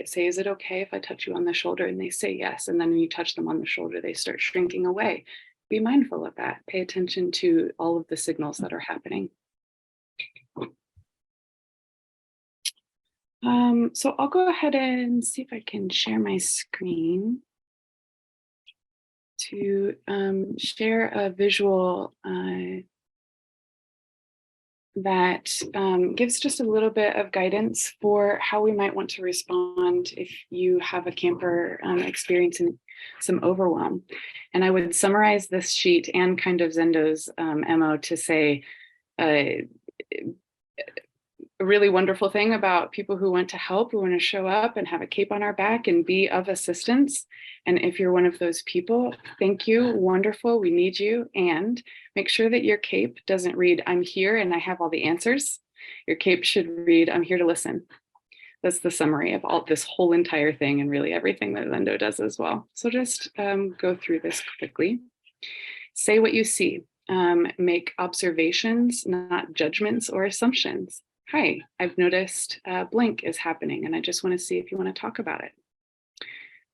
say, is it okay if I touch you on the shoulder? And they say yes. And then when you touch them on the shoulder, they start shrinking away. Be mindful of that. Pay attention to all of the signals that are happening. So I'll go ahead and see if I can share my screen to share a visual that gives just a little bit of guidance for how we might want to respond if you have a camper experiencing some overwhelm. And I would summarize this sheet and kind of Zendo's MO to say, a really wonderful thing about people who want to help, who want to show up and have a cape on our back and be of assistance. And if you're one of those people, thank you, wonderful, we need you. And make sure that your cape doesn't read, I'm here and I have all the answers. Your cape should read, I'm here to listen. That's the summary of all this whole entire thing, and really everything that Zendo does as well. So just go through this quickly. Say what you see. Make observations, not judgments or assumptions. Hi, I've noticed blank is happening and I just want to see if you want to talk about it.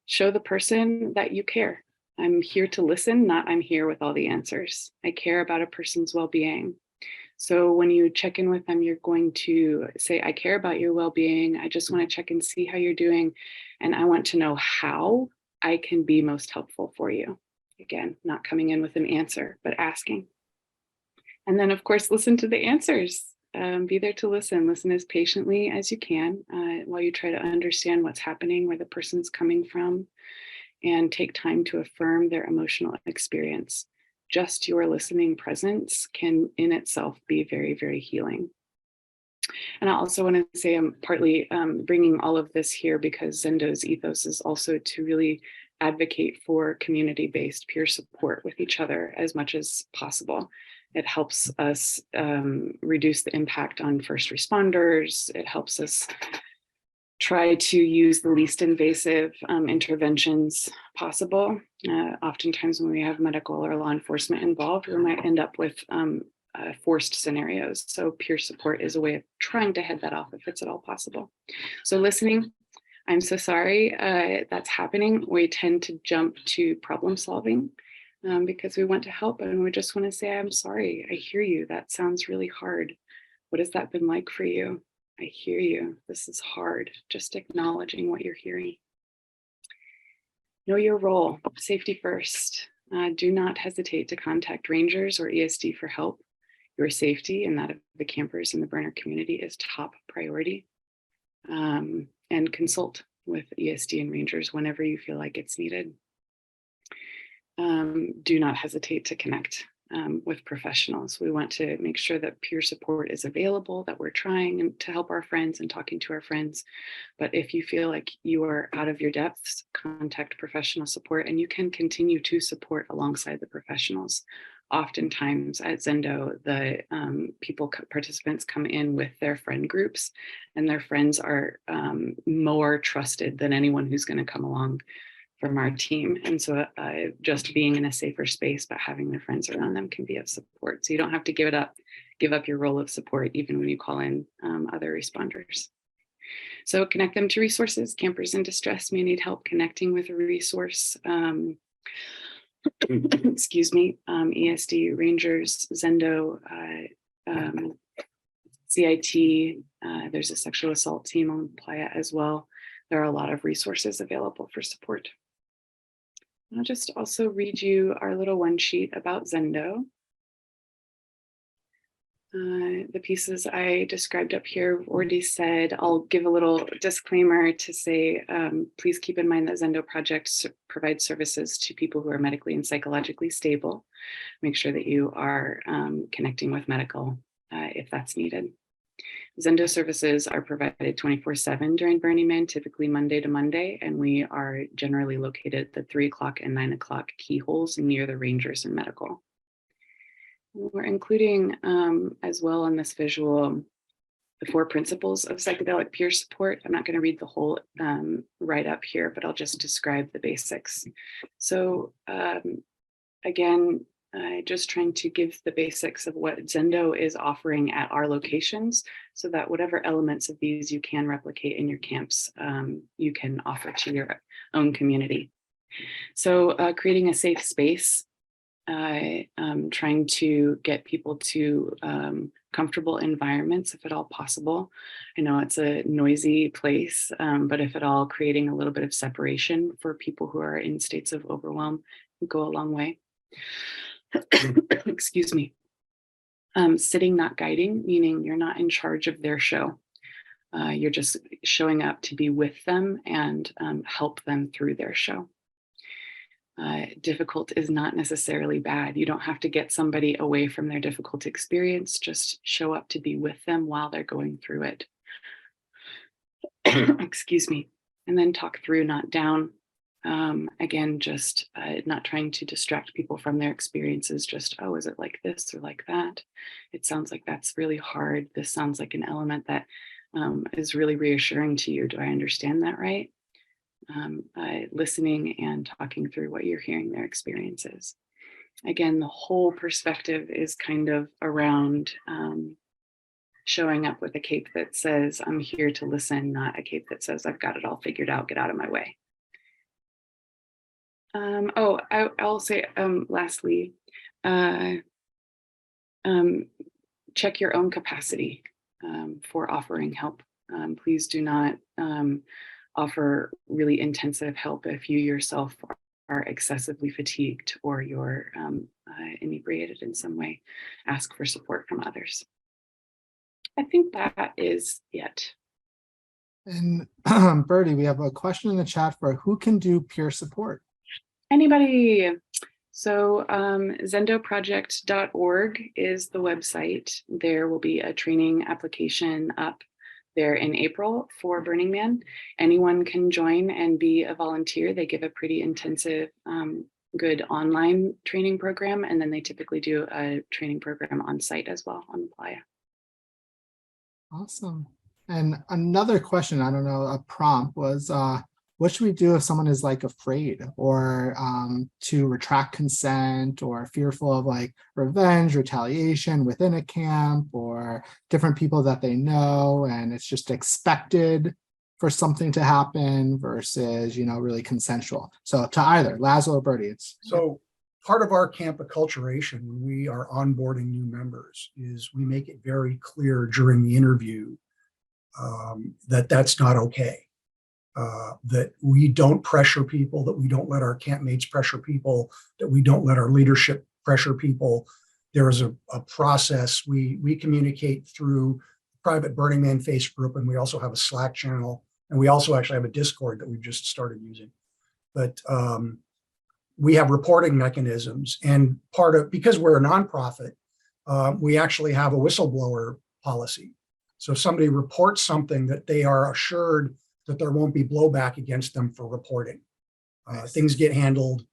Show the person that you care. I'm here to listen, not I'm here with all the answers. I care about a person's well-being. So when you check in with them, you're going to say, I care about your well-being. I just want to check and see how you're doing. And I want to know how I can be most helpful for you. Again, not coming in with an answer, but asking. And then of course, listen to the answers. Be there to listen as patiently as you can while you try to understand what's happening, where the person's coming from, and take time to affirm their emotional experience. Just your listening presence can in itself be very, very healing. And I also want to say I'm partly bringing all of this here because Zendo's ethos is also to really advocate for community-based peer support with each other as much as possible. It helps us reduce the impact on first responders. It helps us try to use the least invasive interventions possible. Oftentimes when we have medical or law enforcement involved, we might end up with forced scenarios. So peer support is a way of trying to head that off if it's at all possible. So listening, I'm so sorry that's happening. We tend to jump to problem solving because we want to help and we just want to say, I'm sorry, I hear you. That sounds really hard. What has that been like for you? I hear you. This is hard. Just acknowledging what you're hearing. Know your role. Safety first. Do not hesitate to contact rangers or ESD for help. Your safety and that of the campers in the burner community is top priority. And consult with ESD and rangers whenever you feel like it's needed. Do not hesitate to connect with professionals. We want to make sure that peer support is available, that we're trying to help our friends and talking to our friends. But if you feel like you are out of your depths, contact professional support, and you can continue to support alongside the professionals. Oftentimes at Zendo, the participants come in with their friend groups, and their friends are more trusted than anyone who's going to come along from our team. And so just being in a safer space, but having their friends around them can be of support. So you don't have to give up your role of support, even when you call in other responders. So connect them to resources. Campers in distress may need help connecting with a resource. Excuse me, ESD, Rangers, Zendo, CIT, there's a sexual assault team on Playa as well. There are a lot of resources available for support. I'll just also read you our little one sheet about Zendo. The pieces I described up here, I've already said. I'll give a little disclaimer to say, please keep in mind that Zendo Project provides services to people who are medically and psychologically stable. Make sure that you are connecting with medical if that's needed. Zendo services are provided 24/7 during Burning Man, typically Monday to Monday, and we are generally located at the 3 o'clock and 9 o'clock keyholes near the Rangers and medical. We're including as well in this visual the 4 principles of psychedelic peer support. I'm not going to read the whole write-up here, but I'll just describe the basics. So again, just trying to give the basics of what Zendo is offering at our locations so that whatever elements of these you can replicate in your camps, you can offer to your own community. So creating a safe space, trying to get people to comfortable environments, if at all possible. I know it's a noisy place, but if at all, creating a little bit of separation for people who are in states of overwhelm would go a long way. Excuse me. Sitting, not guiding, meaning you're not in charge of their show. You're just showing up to be with them and help them through their show. Difficult is not necessarily bad. You don't have to get somebody away from their difficult experience. Just show up to be with them while they're going through it. Excuse me. And then talk through, not down. Again, just not trying to distract people from their experiences. Just, oh, is it like this or like that? It sounds like that's really hard. This sounds like an element that is really reassuring to you. Do I understand that right? Listening and talking through what you're hearing their experiences. Again, the whole perspective is kind of around showing up with a cape that says, I'm here to listen, not a cape that says, I've got it all figured out, get out of my way. I'll say, lastly, check your own capacity for offering help. Please do not offer really intensive help if you yourself are excessively fatigued or you're inebriated in some way. Ask for support from others. I think that is it. And Bertie, we have a question in the chat for who can do peer support? Anybody. So zendoproject.org is the website. There will be a training application up there in April for Burning Man. Anyone can join and be a volunteer. They give a pretty intensive, good online training program, and then they typically do a training program on site as well on the Playa. Awesome. And another question, I don't know, a prompt was, what should we do if someone is like afraid or to retract consent or fearful of like revenge, retaliation within a camp or different people that they know and it's just expected for something to happen versus, you know, really consensual? So to either Laszlo or Bertie, it's So part of our camp acculturation when we are onboarding new members is we make it very clear during the interview that that's not okay. That we don't pressure people, that we don't let our campmates pressure people, that we don't let our leadership pressure people. there is a process. We communicate through private Burning Man Facebook group, and we also have a Slack channel, and we also actually have a Discord that we've just started using. But we have reporting mechanisms, and because we're a nonprofit, we actually have a whistleblower policy. So if somebody reports something, that they are assured that there won't be blowback against them for reporting. Things get handled,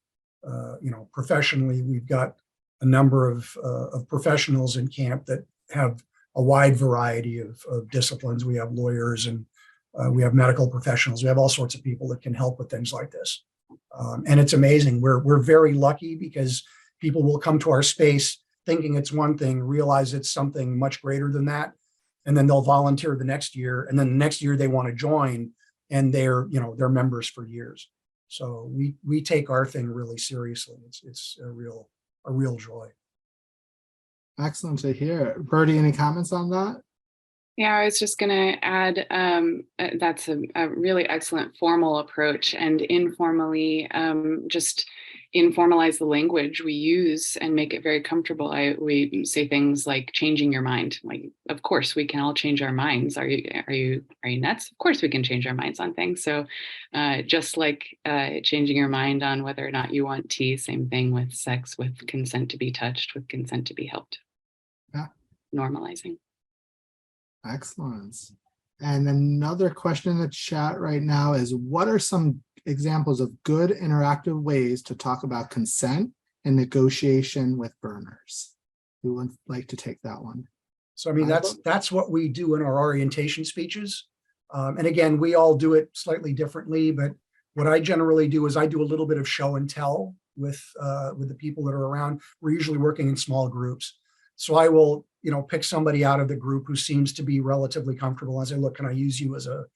professionally. We've got a number of professionals in camp that have a wide variety of disciplines. We have lawyers, and we have medical professionals. We have all sorts of people that can help with things like this. And it's amazing. We're very lucky because people will come to our space thinking it's one thing, realize it's something much greater than that, and then they'll volunteer the next year, and then the next year they want to join, and they're members for years. So we take our thing really seriously. It's a real joy. Excellent to hear. Birdie, any comments on that? Yeah, I was just going to add, that's a really excellent formal approach, and informally, just informalize the language we use and make it very comfortable. We say things like changing your mind. Like, of course, we can all change our minds. Are you nuts? Of course, we can change our minds on things. So just like changing your mind on whether or not you want tea, same thing with sex, with consent to be touched, with consent to be helped. Yeah. Normalizing. Excellent. And another question in the chat right now is, what are some examples of good interactive ways to talk about consent and negotiation with burners? Who would like to take that one? So, I mean, that's what we do in our orientation speeches. And again, we all do it slightly differently, but what I generally do is I do a little bit of show and tell with the people that are around. We're usually working in small groups. So I will, pick somebody out of the group who seems to be relatively comfortable and say, look, can I use you as a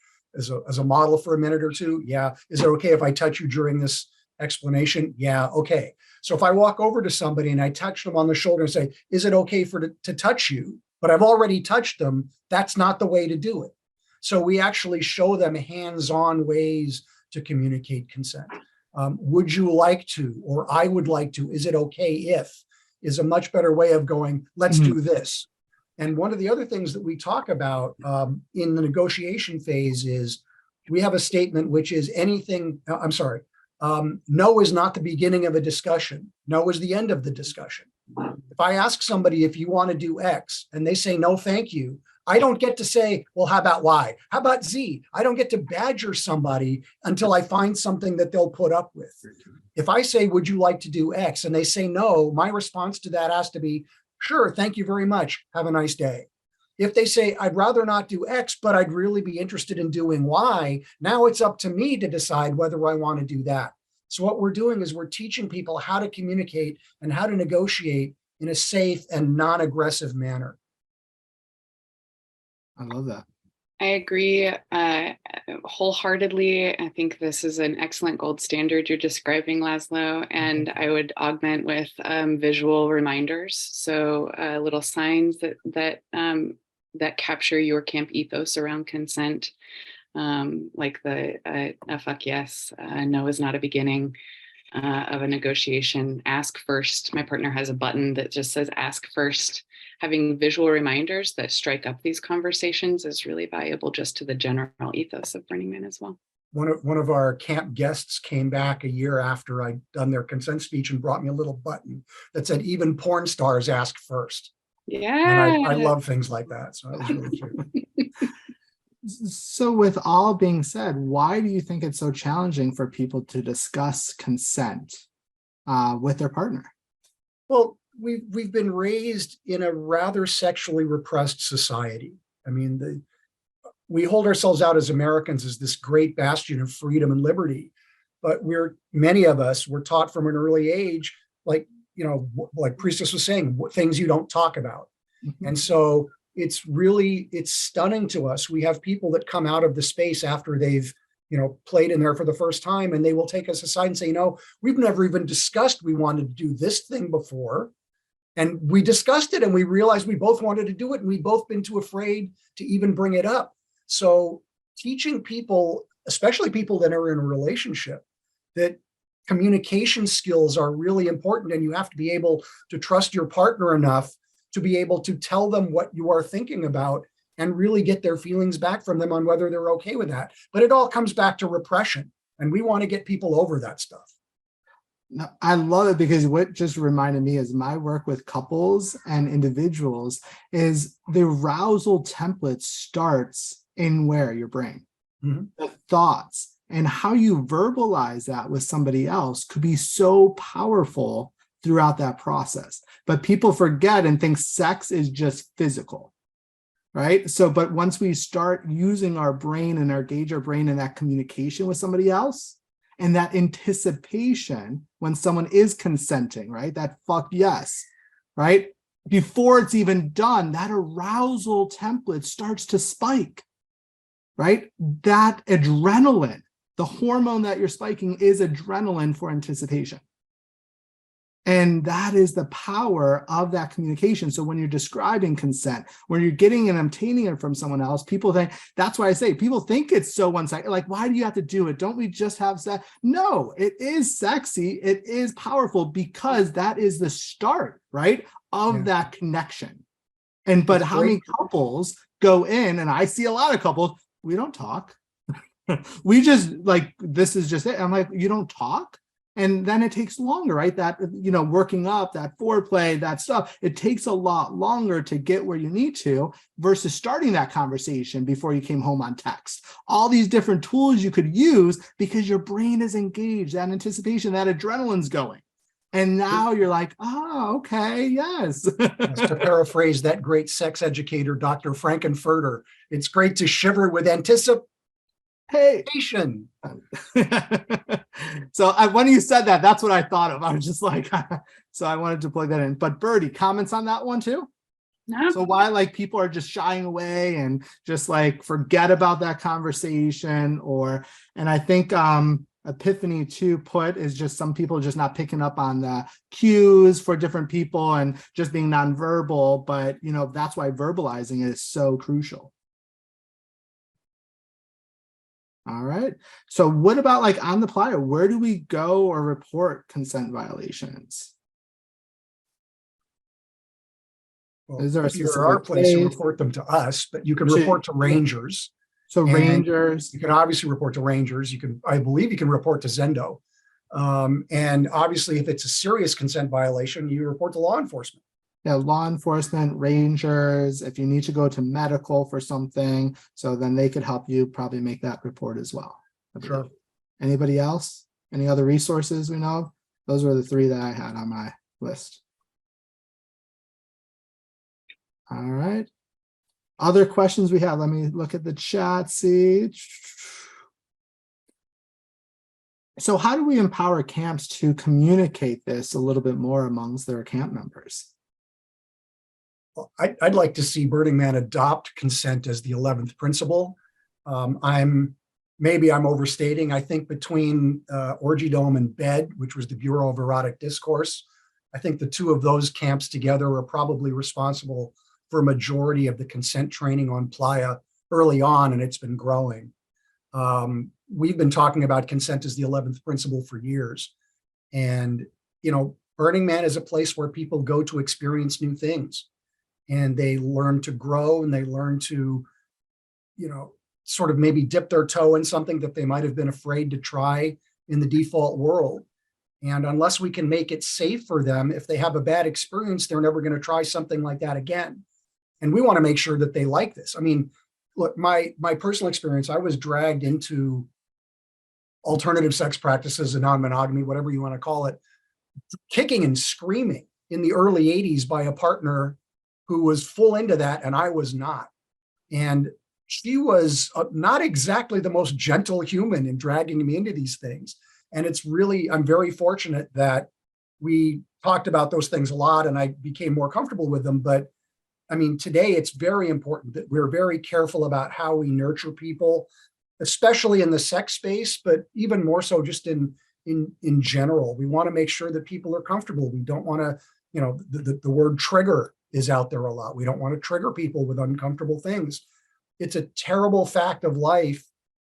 model for a minute or two? Yeah. Is it okay if I touch you during this explanation? Yeah. Okay. So if I walk over to somebody and I touch them on the shoulder and say, is it okay to touch you? But I've already touched them. That's not the way to do it. So we actually show them hands-on ways to communicate consent. Would you like to, or I would like to, is it okay if, is a much better way of going, let's do this. And one of the other things that we talk about in the negotiation phase is we have a statement which is no is not the beginning of a discussion. No is the end of the discussion. If I ask somebody if you want to do X and they say, no, thank you, I don't get to say, well, how about Y? How about Z? I don't get to badger somebody until I find something that they'll put up with. If I say, would you like to do X? And they say no, my response to that has to be, sure, thank you very much. Have a nice day. If they say, I'd rather not do X, but I'd really be interested in doing Y, now it's up to me to decide whether I want to do that. So what we're doing is we're teaching people how to communicate and how to negotiate in a safe and non-aggressive manner. I love that. I agree wholeheartily. I think this is an excellent gold standard you're describing, Laszlo, and I would augment with visual reminders. So little signs that capture your camp ethos around consent, like the fuck yes, no is not a beginning of a negotiation, ask first. My partner has a button that just says ask first. Having visual reminders that strike up these conversations is really valuable just to the general ethos of Burning Man as well. One of our camp guests came back a year after I'd done their consent speech and brought me a little button that said, even porn stars ask first. Yeah. And I love things like that. So that was really cute. So with all being said, why do you think it's so challenging for people to discuss consent with their partner? Well, we've been raised in a rather sexually repressed society. I mean, we hold ourselves out as Americans as this great bastion of freedom and liberty, but many of us were taught from an early age, like Priestess was saying, things you don't talk about. Mm-hmm. And so it's stunning to us. We have people that come out of the space after they've played in there for the first time, and they will take us aside and say, we've never even discussed we wanted to do this thing before. And we discussed it and we realized we both wanted to do it, and we'd both been too afraid to even bring it up. So teaching people, especially people that are in a relationship, that communication skills are really important, and you have to be able to trust your partner enough to be able to tell them what you are thinking about and really get their feelings back from them on whether they're okay with that. But it all comes back to repression, and we want to get people over that stuff. No, I love it, because what just reminded me is my work with couples and individuals is the arousal template starts in where? Your brain. Mhm. The thoughts and how you verbalize that with somebody else could be so powerful throughout that process. But people forget and think sex is just physical, right? So, but once we start using our brain and engage our brain in that communication with somebody else, and that anticipation when someone is consenting, right? That fuck yes, right? Before it's even done, that arousal template starts to spike, right? That adrenaline, the hormone that you're spiking is adrenaline for anticipation. And that is the power of that communication. So when you're describing consent, when you're getting and obtaining it from someone else, people think, that's why I say people think it's so one-sided. Like, why do you have to do it? Don't we just have sex? No, it is sexy. It is powerful, because that is the start, right, of that connection. And but how many couples go in, and I see a lot of couples, we don't talk. We just like, this is just it. I'm like, you don't talk? And then it takes longer, right? That, working up, that foreplay, that stuff, it takes a lot longer to get where you need to versus starting that conversation before you came home on text. All these different tools you could use because your brain is engaged, that anticipation, that adrenaline's going. And now you're like, oh, okay, yes. To paraphrase that great sex educator, Dr. Frankenfurter, it's great to shiver with anticipation. So when you said that, that's what I thought of. I was just like, so I wanted to plug that in. But Birdie, comments on that one too? No. So why like people are just shying away and just like forget about that conversation, and I think Epiphany too put is just some people just not picking up on the cues for different people and just being nonverbal, but that's why verbalizing is so crucial. All right. So what about like on the playa? Where do we go or report consent violations? Well, Is there a if you're specific our place, you place? report them to us, but you can So- report to rangers. So And rangers. You can obviously report to rangers. I believe you can report to Zendo. And obviously, if it's a serious consent violation, you report to law enforcement. Yeah, law enforcement, rangers, if you need to go to medical for something, so then they could help you probably make that report as well. Sure. Anybody else? Any other resources we know of? Those were the three that I had on my list. All right. Other questions we have? Let me look at the chat, see. So how do we empower camps to communicate this a little bit more amongst their camp members? Well, I'd like to see Burning Man adopt consent as the 11th principle. Maybe I'm overstating. I think between Orgy Dome and BED, which was the Bureau of Erotic Discourse, I think the two of those camps together are probably responsible for a majority of the consent training on Playa early on, and it's been growing. We've been talking about consent as the 11th principle for years. And, Burning Man is a place where people go to experience new things, and they learn to grow, and they learn to, sort of maybe dip their toe in something that they might have been afraid to try in the default world. And unless we can make it safe for them, if they have a bad experience, they're never going to try something like that again. And we want to make sure that they like this. I mean, look, my personal experience, I was dragged into alternative sex practices and non-monogamy, whatever you want to call it, kicking and screaming in the early 80s by a partner who was full into that, and I was not. And she was not exactly the most gentle human in dragging me into these things. And I'm very fortunate that we talked about those things a lot and I became more comfortable with them. But I mean, today it's very important that we're very careful about how we nurture people, especially in the sex space, but even more so just in general. We want to make sure that people are comfortable. We don't want to, the word trigger is out there a lot. We don't want to trigger people with uncomfortable things. It's a terrible fact of life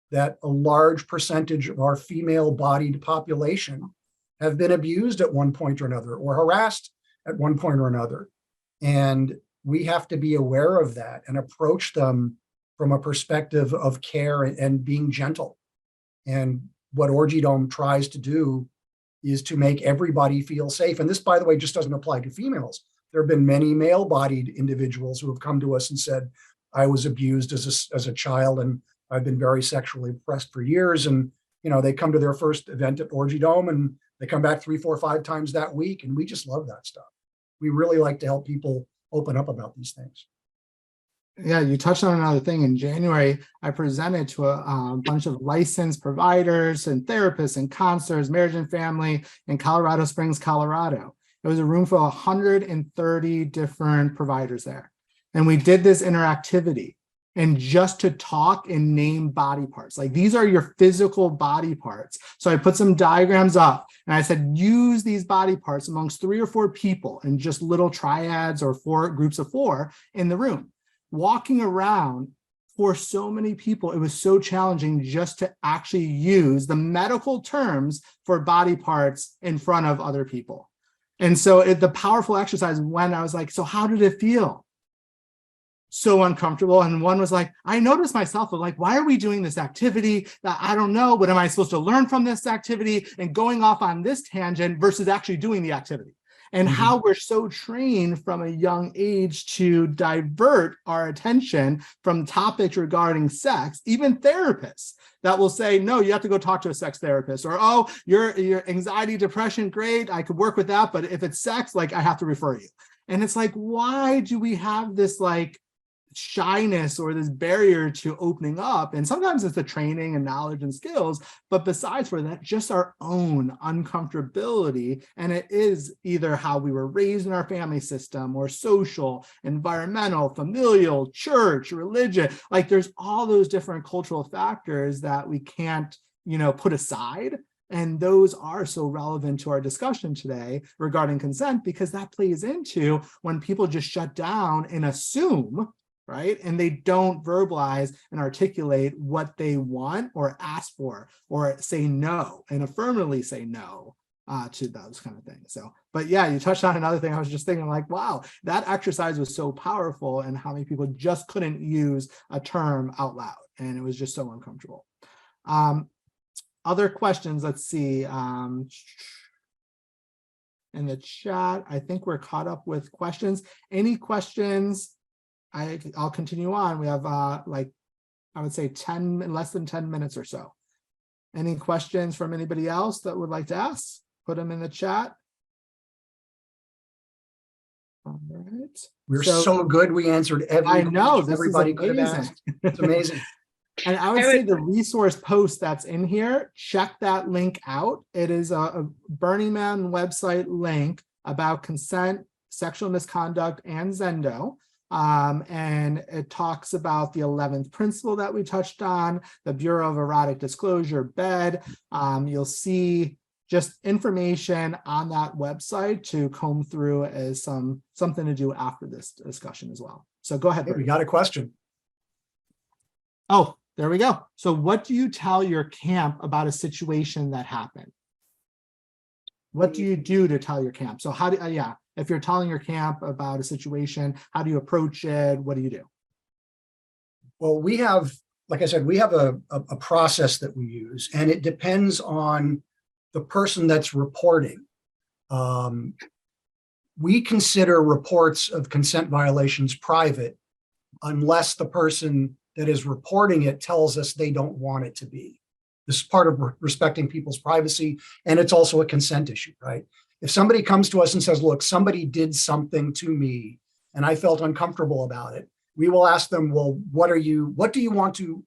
that a large percentage of our female-bodied population have been abused at one point or another, or harassed at one point or another. And we have to be aware of that and approach them from a perspective of care and being gentle. And what Orgy Dome tries to do is to make everybody feel safe. And this, by the way, just doesn't apply to females. There have been many male-bodied individuals who have come to us and said, I was abused as a child, and I've been very sexually oppressed for years. And, you know, they come to their first event at Orgy Dome and they come back 3, 4, 5 times that week. And we just love that stuff. We really like to help people open up about these things. Yeah, you touched on another thing. In January, I presented to a bunch of licensed providers and therapists and counselors, marriage and family in Colorado Springs, Colorado. It was a room for 130 different providers there. And we did this interactivity, and just to talk and name body parts. Like, these are your physical body parts. So I put some diagrams up and I said, use these body parts amongst 3 or 4 people in just little triads or 4 groups of 4 in the room. Walking around for so many people, it was so challenging just to actually use the medical terms for body parts in front of other people. And so the powerful exercise, when I was like, so how did it feel? So uncomfortable. And one was like, I noticed myself, like, why are we doing this activity that I don't know, what am I supposed to learn from this activity, and going off on this tangent versus actually doing the activity. And how we're so trained from a young age to divert our attention from topics regarding sex, even therapists that will say, no, you have to go talk to a sex therapist, or, oh, your anxiety, depression, great, I could work with that, but if it's sex, like, I have to refer you. And it's like, why do we have this like shyness or this barrier to opening up? And sometimes it's the training and knowledge and skills, but besides for that, just our own uncomfortability. And it is either how we were raised in our family system, or social, environmental, familial, church, religion. Like, there's all those different cultural factors that we can't, you know, put aside. And those are so relevant to our discussion today regarding consent, because that plays into when people just shut down and assume, right? And they don't verbalize and articulate what they want or ask for, or say no and affirmatively say no to those kind of things. So, but yeah, you touched on another thing. I was just thinking like, wow, that exercise was so powerful, and how many people just couldn't use a term out loud. And it was just so uncomfortable. Other questions, let's see. In the chat, I think we're caught up with questions. Any questions? I'll continue on. We have like, I would say less than 10 minutes or so. Any questions from anybody else that would like to ask? Put them in the chat. All right. We're so good. We answered every I know, question everybody could have asked. It's amazing. And I would say the resource post that's in here, check that link out. It is a Burning Man website link about consent, sexual misconduct, and Zendo. And it talks about the 11th principle that we touched on, the Bureau of Erotic Disclosure, BED. You'll see just information on that website to comb through as something to do after this discussion as well. So go ahead. Hey, we got a question. Oh, there we go. So what do you tell your camp about a situation that happened? What do you do to tell your camp? So how do, if you're telling your camp about a situation, how do you approach it? What do you do? Well, we have, like I said, we have a process that we use, and it depends on the person that's reporting. We consider reports of consent violations private unless the person that is reporting it tells us they don't want it to be. This is part of respecting people's privacy, and it's also a consent issue, right? If somebody comes to us and says, look, somebody did something to me and I felt uncomfortable about it, we will ask them, well, what do you want to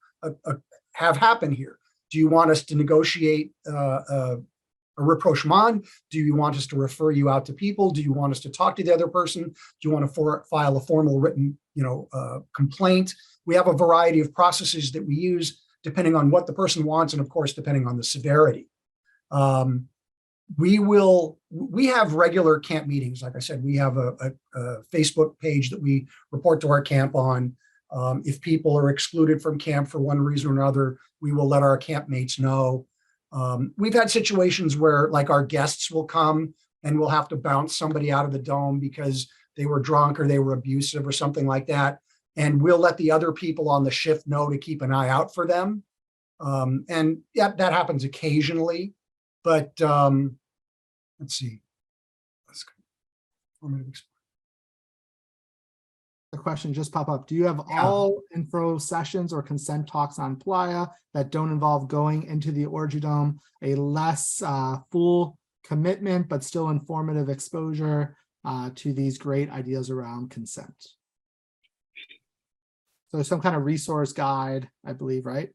have happen here? Do you want us to negotiate a rapprochement? Do you want us to refer you out to people? Do you want us to talk to the other person? Do you want to file a formal written, complaint? We have a variety of processes that we use depending on what the person wants, and of course, depending on the severity. We have regular camp meetings. Like I said, we have a Facebook page that we report to our camp on. If people are excluded from camp for one reason or another, we will let our campmates know. We've had situations where like our guests will come and we'll have to bounce somebody out of the dome because they were drunk or they were abusive or something like that. And we'll let the other people on the shift know to keep an eye out for them. And yeah, that happens occasionally, but let's see. The question just pop up. Do you have all info sessions or consent talks on Playa that don't involve going into the Orgy Dome, a less full commitment, but still informative exposure to these great ideas around consent? So some kind of resource guide, I believe, right?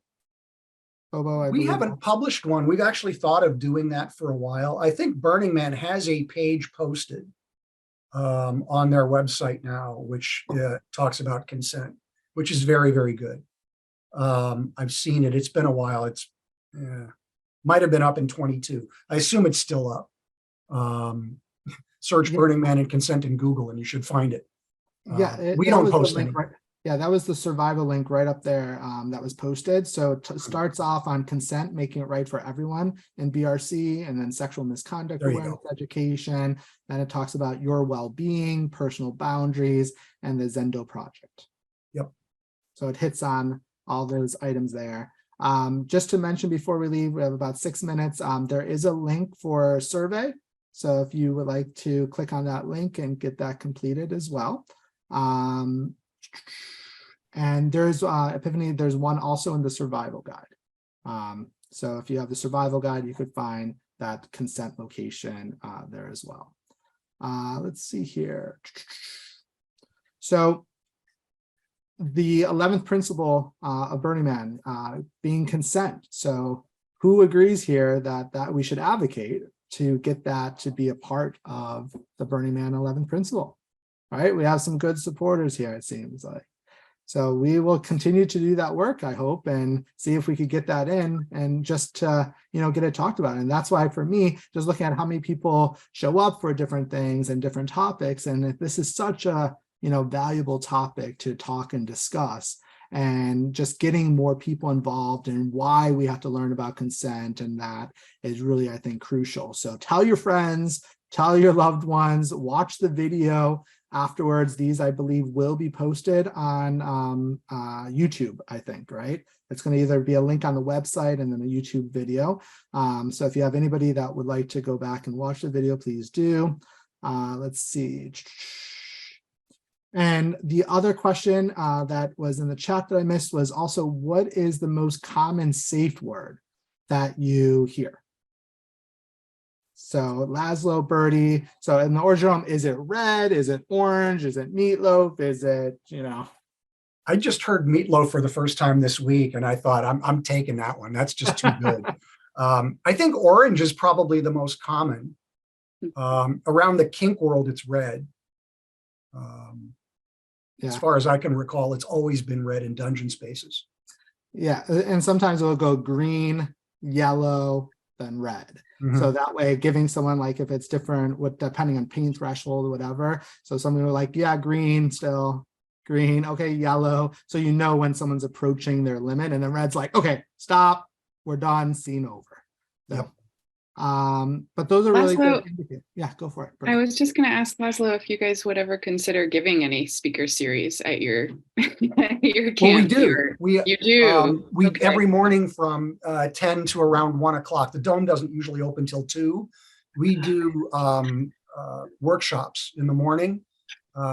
Bobo, We haven't published one. We've actually thought of doing that for a while. I think Burning Man has a page posted on their website now, which talks about consent, which is very, very good. I've seen it. It's been a while. It's might have been up in 22. I assume it's still up. Search Burning Man and consent in Google and you should find it. We don't post any. Yeah, that was the survival link right up there that was posted. So it starts off on consent, making it right for everyone in BRC, and then sexual misconduct awareness education. Then it talks about your well-being, personal boundaries, and the Zendo project. Yep. So it hits on all those items there. Just to mention before we leave, we have about 6 minutes. There is a link for a survey. So if you would like to click on that link and get that completed as well. And there's Epiphany, there's one also in the survival guide. So if you have the survival guide, you could find that consent location there as well. Let's see here. So the 11th principle of Burning Man being consent. So who agrees here that we should advocate to get that to be a part of the Burning Man 11th principle? All right, we have some good supporters here, it seems like. So we will continue to do that work, I hope, and see if we could get that in and just to, get it talked about. And that's why for me, just looking at how many people show up for different things and different topics, and if this is such a, valuable topic to talk and discuss, and just getting more people involved in why we have to learn about consent, and that is really, I think, crucial. So tell your friends, tell your loved ones, watch the video. Afterwards, these, I believe, will be posted on YouTube, I think, right? It's going to either be a link on the website and then a YouTube video. So if you have anybody that would like to go back and watch the video, please do. Let's see. And the other question that was in the chat that I missed was also, what is the most common safe word that you hear? So Laszlo, Birdie. So in the Orgy Dome, is it red? Is it orange? Is it meatloaf? Is it, I just heard meatloaf for the first time this week, and I thought I'm taking that one. That's just too good. I think orange is probably the most common. Around the kink world, it's red. As far as I can recall, it's always been red in dungeon spaces. Yeah, and sometimes it'll go green, yellow, then red. So that way, giving someone, like, if it's different with depending on pain threshold or whatever. So someone will like, yeah, green still, green, okay, yellow. So when someone's approaching their limit, and then red's like, okay, stop, we're done, scene over. So, yep. But those are really good indicators. Yeah, go for it. I was just going to ask Laszlo if you guys would ever consider giving any speaker series at your your camp. Well, we do. You do. Every morning from 10 to around 1 o'clock. The dome doesn't usually open till 2. We do workshops in the morning.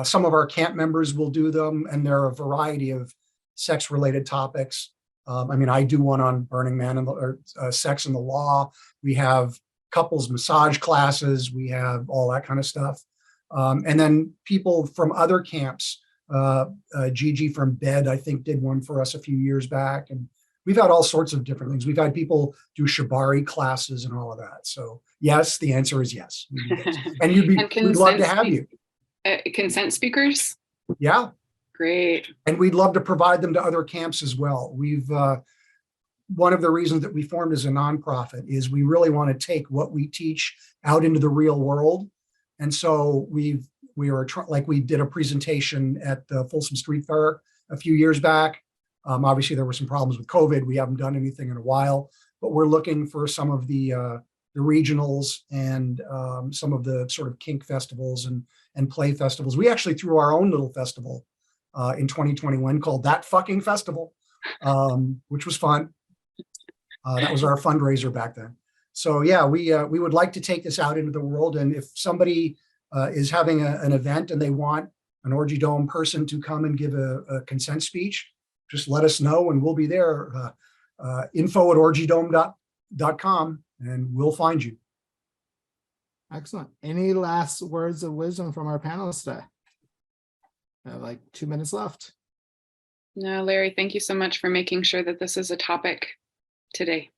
Some of our camp members will do them, and there are a variety of sex-related topics. I do one on Burning Man or sex and the law. We have couples massage classes. We have all that kind of stuff. And then people from other camps, Gigi from Bed, I think, did one for us a few years back. And we've had all sorts of different things. We've had people do shibari classes and all of that. So yes, the answer is yes. And we'd love to have you. Consent speakers? Yeah. Great. And we'd love to provide them to other camps as well. We've one of the reasons that we formed as a nonprofit is we really want to take what we teach out into the real world. And so we did a presentation at the Folsom Street Fair a few years back. Obviously, there were some problems with COVID. We haven't done anything in a while, but we're looking for some of the regionals and some of the sort of kink festivals and play festivals. We actually threw our own little festival in 2021 called That Fucking Festival, which was fun. That was our fundraiser back then. So yeah, we would like to take this out into the world. And if somebody is having an event and they want an Orgy Dome person to come and give a consent speech, just let us know and we'll be there. info@orgydome.com and we'll find you. Excellent. Any last words of wisdom from our panelists today? I have like 2 minutes left. No, Larry, thank you so much for making sure that this is a topic today.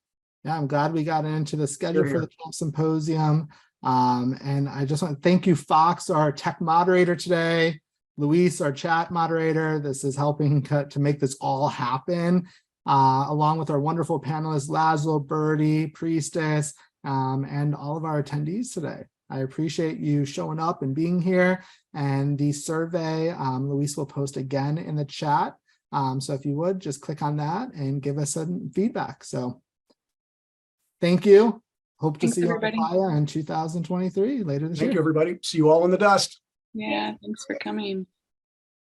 Yeah, I'm glad we got into the schedule Sure. for the camp symposium. And I just want to thank you, Fox, our tech moderator today, Luis, our chat moderator. This is helping to make this all happen, along with our wonderful panelists, Laszlo, Birdie, Priestess, and all of our attendees today. I appreciate you showing up and being here. And the survey, Luis will post again in the chat. So if you would, just click on that and give us some feedback. So thank you. Hope to Thanks, see you everybody. on Playa in 2023 later this year. Thank you, everybody. See you all in the dust. Yeah, thanks for coming.